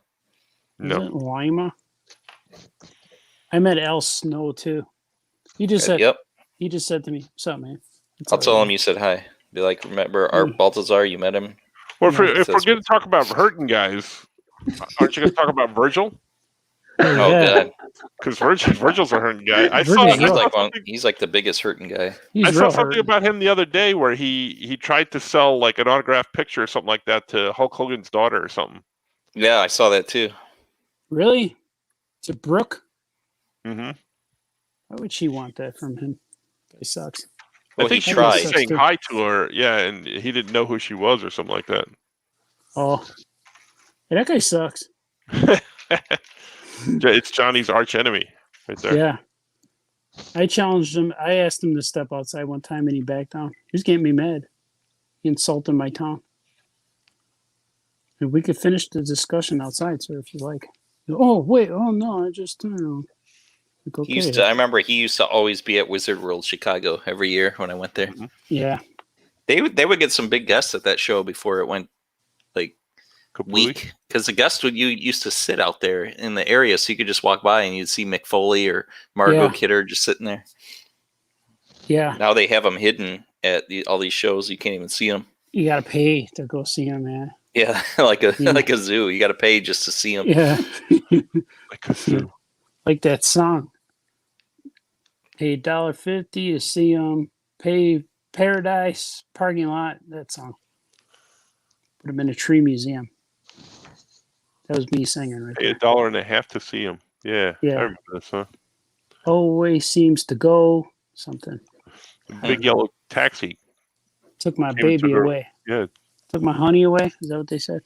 No, Is it Lima? I met Al Snow too. He just said. Yep. He just said to me, "What's up, man?" It's I'll all tell right." him you said hi. Be like, remember Art Baltazar? You met him. well, if Yeah, we're that's- going to talk about hurting guys, aren't you going to talk about Virgil? Oh Yeah. god, Because Virgil's a hurting guy. I Virgil's saw, he's real. like he's like the biggest hurting guy. He's I saw real something hurt. about him the other day where he tried to sell like an autographed picture or something like that to Hulk Hogan's daughter or something. Yeah, I saw that too. Really? To Brooke? Mm-hmm. Why would she want that from him? He sucks. Well, I think he she was tried. saying Too. hi to her. Yeah, and he didn't know who she was or something like that. Oh, yeah, that guy sucks. It's Johnny's arch enemy right there. Yeah. I challenged him. I asked him to step outside one time and he backed down. He was getting me mad. He insulted my town. And we could finish the discussion outside, sir, if you like. Oh, wait. Oh, no. I just, like, okay. I remember he used to always be at Wizard World Chicago every year when I went there. Mm-hmm. Yeah. They would get some big guests at that show before it went like weak, because the guests used to sit out there in the area, so you could just walk by and you'd see Mick Foley or Margot Kidder just sitting there. Yeah. Now they have them hidden at all these shows. You can't even see them. You got to pay to go see him, man. Yeah, like a zoo. You got to pay just to see them. Yeah. Like a zoo. Like that song. Pay $1.50 to see him. Pay Paradise parking lot. That song would have been a tree museum. That was me singing right Pay there. $1.50 to see him. Yeah. I remember this, huh? Always seems to go something. Big yellow taxi. Took my Came to baby the- away. Yeah. Took my honey away. Is that what they said?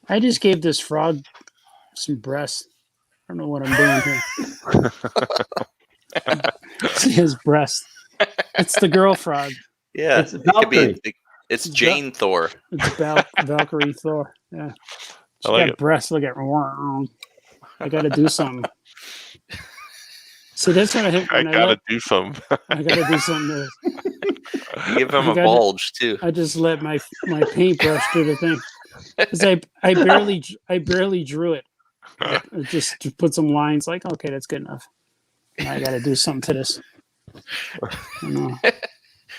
I just gave this frog some breasts. I don't know what I'm doing here. See his breast. It's the girl frog. Yeah, It's Valkyrie. It's Jane Thor. It's Valkyrie Thor. Yeah. She I like got it. breasts. Look at. I got to do something. See, that's what I hit. I gotta do something. I got to do something. Give him You a gotta- bulge too. I just let my paintbrush do the thing. Because I barely drew it. I just to put some lines like, okay, that's good enough. Now I got to do something to this. I don't know.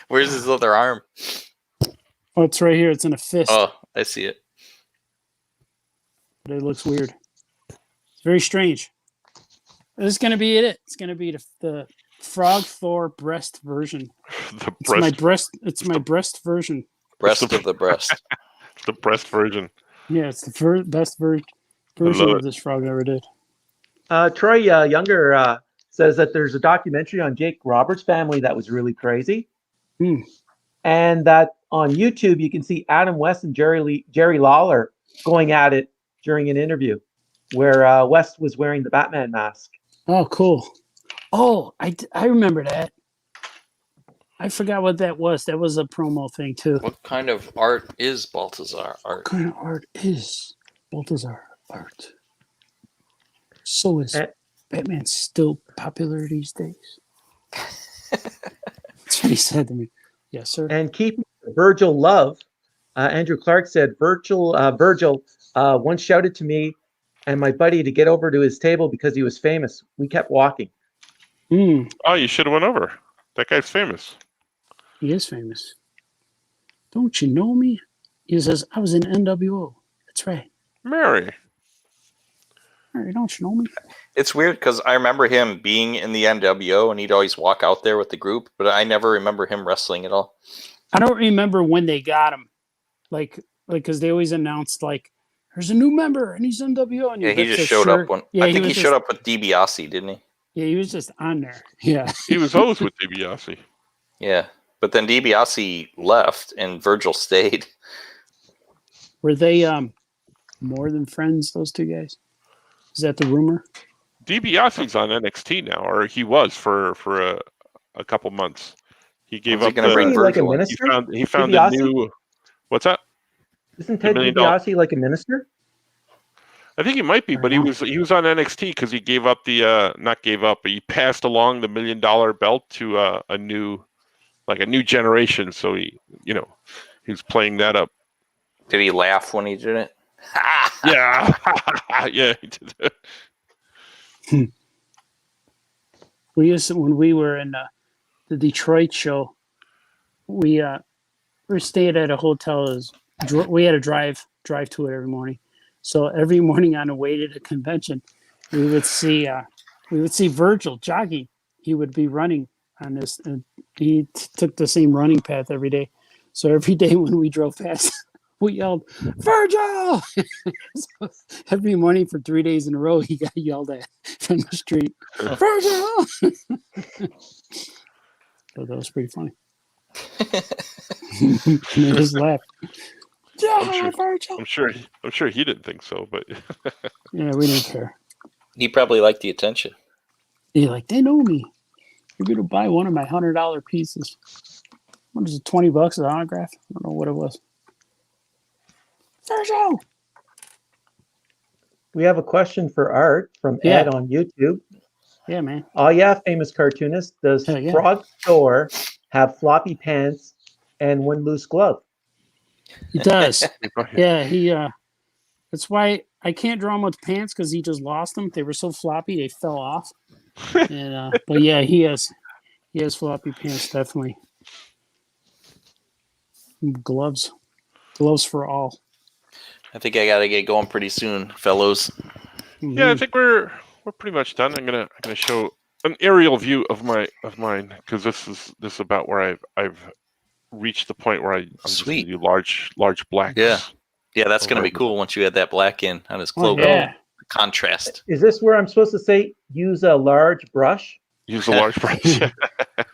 Where's his other arm? Oh, it's right here. It's in a fist. Oh, I see it. But it looks weird. It's very strange. This is going to be it. It's going to be the Frog Thor breast version. The It's my breast. It's my breast version. Breast of the breast. the breast version. Yeah, it's the best version of this frog I ever did. Troy Younger says that there's a documentary on Jake Roberts' family that was really crazy. Hmm. And that on YouTube, you can see Adam West and Jerry Lawler going at it during an interview where West was wearing the Batman mask. Oh, cool. Oh, I remember that. I forgot what that was. That was a promo thing, too. What kind of art is Baltazar art? What kind of art is Baltazar art? So is Batman still popular these days? That's what he said to me. Yes, sir. And keeping Virgil love, Andrew Clark said, Virgil once shouted to me and my buddy to get over to his table because he was famous. We kept walking. Oh, you should have went over. That guy's famous. He is famous. Don't you know me? He says, I was in NWO. That's right. Mary. Mary, don't you know me? It's weird because I remember him being in the NWO and he'd always walk out there with the group, but I never remember him wrestling at all. I don't remember when they got him. Like, because they always announced, like, there's a new member and he's NWO. And Yeah, he just showed up when. Yeah, I think he showed up with DiBiase, didn't he? Yeah, he was just on there. Yeah. He was always with DiBiase. Yeah, but then DiBiase left and Virgil stayed. Were they more than friends, those two guys? Is that the rumor? DiBiase's on NXT now, or he was for a couple months. He gave When's up he gonna bring Isn't he like a Virgil in? minister? He found a DiBiase? new. What's that? Isn't Ted $1 million. DiBiase like a minister? I think he might be, but he was on NXT because he gave up not gave up, but he passed along the $1 million belt to a new generation. So he was playing that up. Did he laugh when he did it? Yeah, yeah, he did that. When we were in the Detroit show, we were staying at a hotel. We had to drive to it every morning. So every morning on the way to the convention, we would see Virgil jogging. He would be running on this, and he took the same running path every day. So every day when we drove past, we yelled, "Virgil!" So every morning for 3 days in a row, he got yelled at from the street. Virgil! So that was pretty funny. They just laughed. Yeah, Virgil. I'm sure he didn't think so, but Yeah, we didn't care. He probably liked the attention. They're like, they know me. You're gonna buy one of my $100 pieces. What is it? $20 an autograph? I don't know what it was. Virgil. We have a question for Art from Yeah. Ed on YouTube. Yeah, man. Oh yeah, famous cartoonist. Does Hell yeah. Frog Thor have floppy pants and one loose glove? He does. Yeah, he. That's why I can't draw him with pants because he just lost them. They were so floppy they fell off. And but yeah, he has floppy pants definitely. Gloves for all. I think I gotta get going pretty soon, fellows. yeah, I think we're pretty much done. I'm gonna show an aerial view of mine because this is about where I've reached the point where I'm just gonna Sweet. do large blacks. Yeah, that's gonna be cool once you add that black in on his cloak. yeah. Contrast. Is this where I'm supposed to say use a large brush? Use the large brush.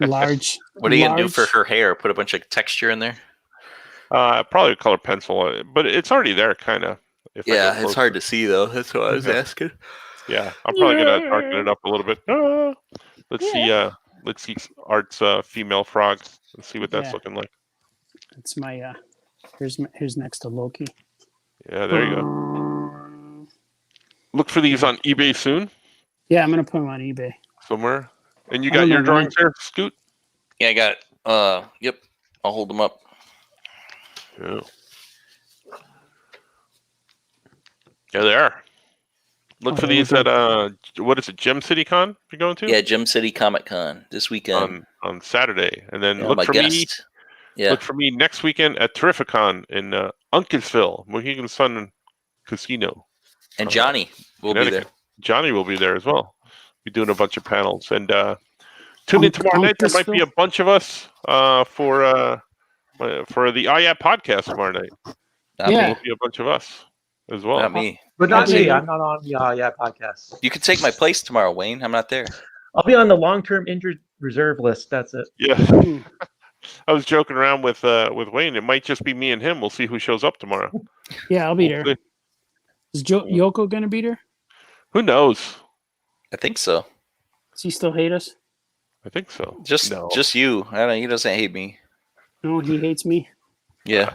Large. What are you gonna do for her hair? Put a bunch of texture in there? Probably a color pencil, but it's already there, kind of. Yeah, it's hard to see though. That's what I was asking. Yeah, I'm probably gonna darken it up a little bit. Let's see Art's female frog. Let's see what that's looking like. It's my here's next to Loki. Yeah, there you go. Look for these on eBay soon. Yeah, I'm gonna put them on eBay Somewhere. And you got your drawings there, Scoot? Yeah, I got it. Yep. I'll hold them up. Yeah. Yeah, they are. Look for these at what is it, Gem City Con you're going to? Yeah, Gem City Comic Con this weekend. On Saturday. And then Yeah, look my for me. guest. Yeah. Look for me next weekend at Terrificon in Uncasville, Mohegan Sun Casino. And Johnny will be there. Johnny will be there as well. Be doing a bunch of panels. And tune in tomorrow night. There might be a bunch of us for the IAP podcast tomorrow night. Not There me. will be a bunch of us as well. Not me. But not Actually, me. I'm not on the podcast. You could take my place tomorrow, Wayne. I'm not there. I'll be on the long-term injured reserve list. That's it. Yeah. I was joking around with Wayne. It might just be me and him. We'll see who shows up tomorrow. Yeah, I'll be there. Is Yoko gonna be there? Who knows? I think so. Does he still hate us? I think so. Just you. I don't know. He doesn't hate me. No, he hates me. Yeah.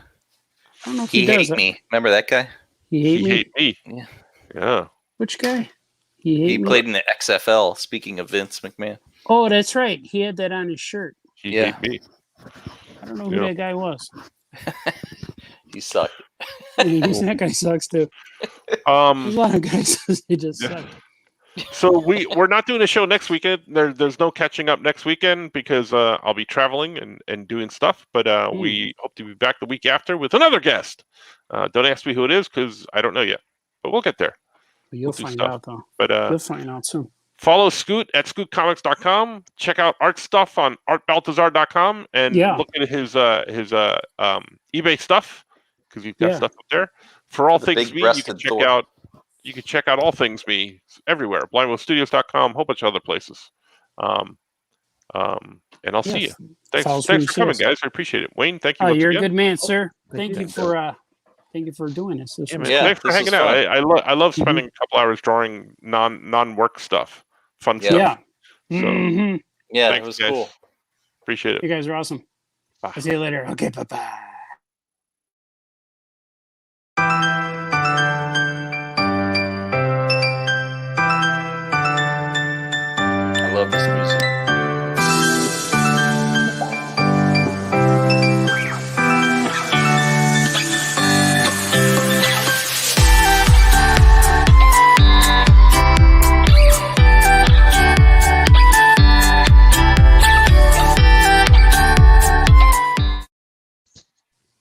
I don't know if He he does. hate me. Remember that guy? He hate me. Yeah. Yeah. Which guy? He hate He me. played in the XFL. Speaking of Vince McMahon. Oh, that's right. He had that on his shirt. He Yeah. hate me. I don't know who that guy was. He sucked. That guy sucks too. There's a lot of guys they just suck. So we're not doing a show next weekend. There's no catching up next weekend because I'll be traveling and doing stuff. But we hope to be back the week after with another guest. Don't ask me who it is because I don't know yet. But we'll get there. But you'll find out though. But you'll find out soon. Follow Scoot at scootcomics.com. Check out Art stuff on artbaltazar.com and look at his eBay stuff because he's got stuff up there. For all things me, you can check out all things me everywhere. blindwellstudios.com, a whole bunch of other places. And I'll see you. Thanks for coming, guys. I appreciate it. Wayne, thank you. You're again. a good man, sir. Thank you for doing this. Thanks for hanging out. I love spending a couple hours drawing non-work stuff. Fun stuff. Yeah. Yeah, thanks, it was guys. cool. Appreciate it. You guys are awesome. Bye. I'll see you later. Okay, bye-bye. I love this music.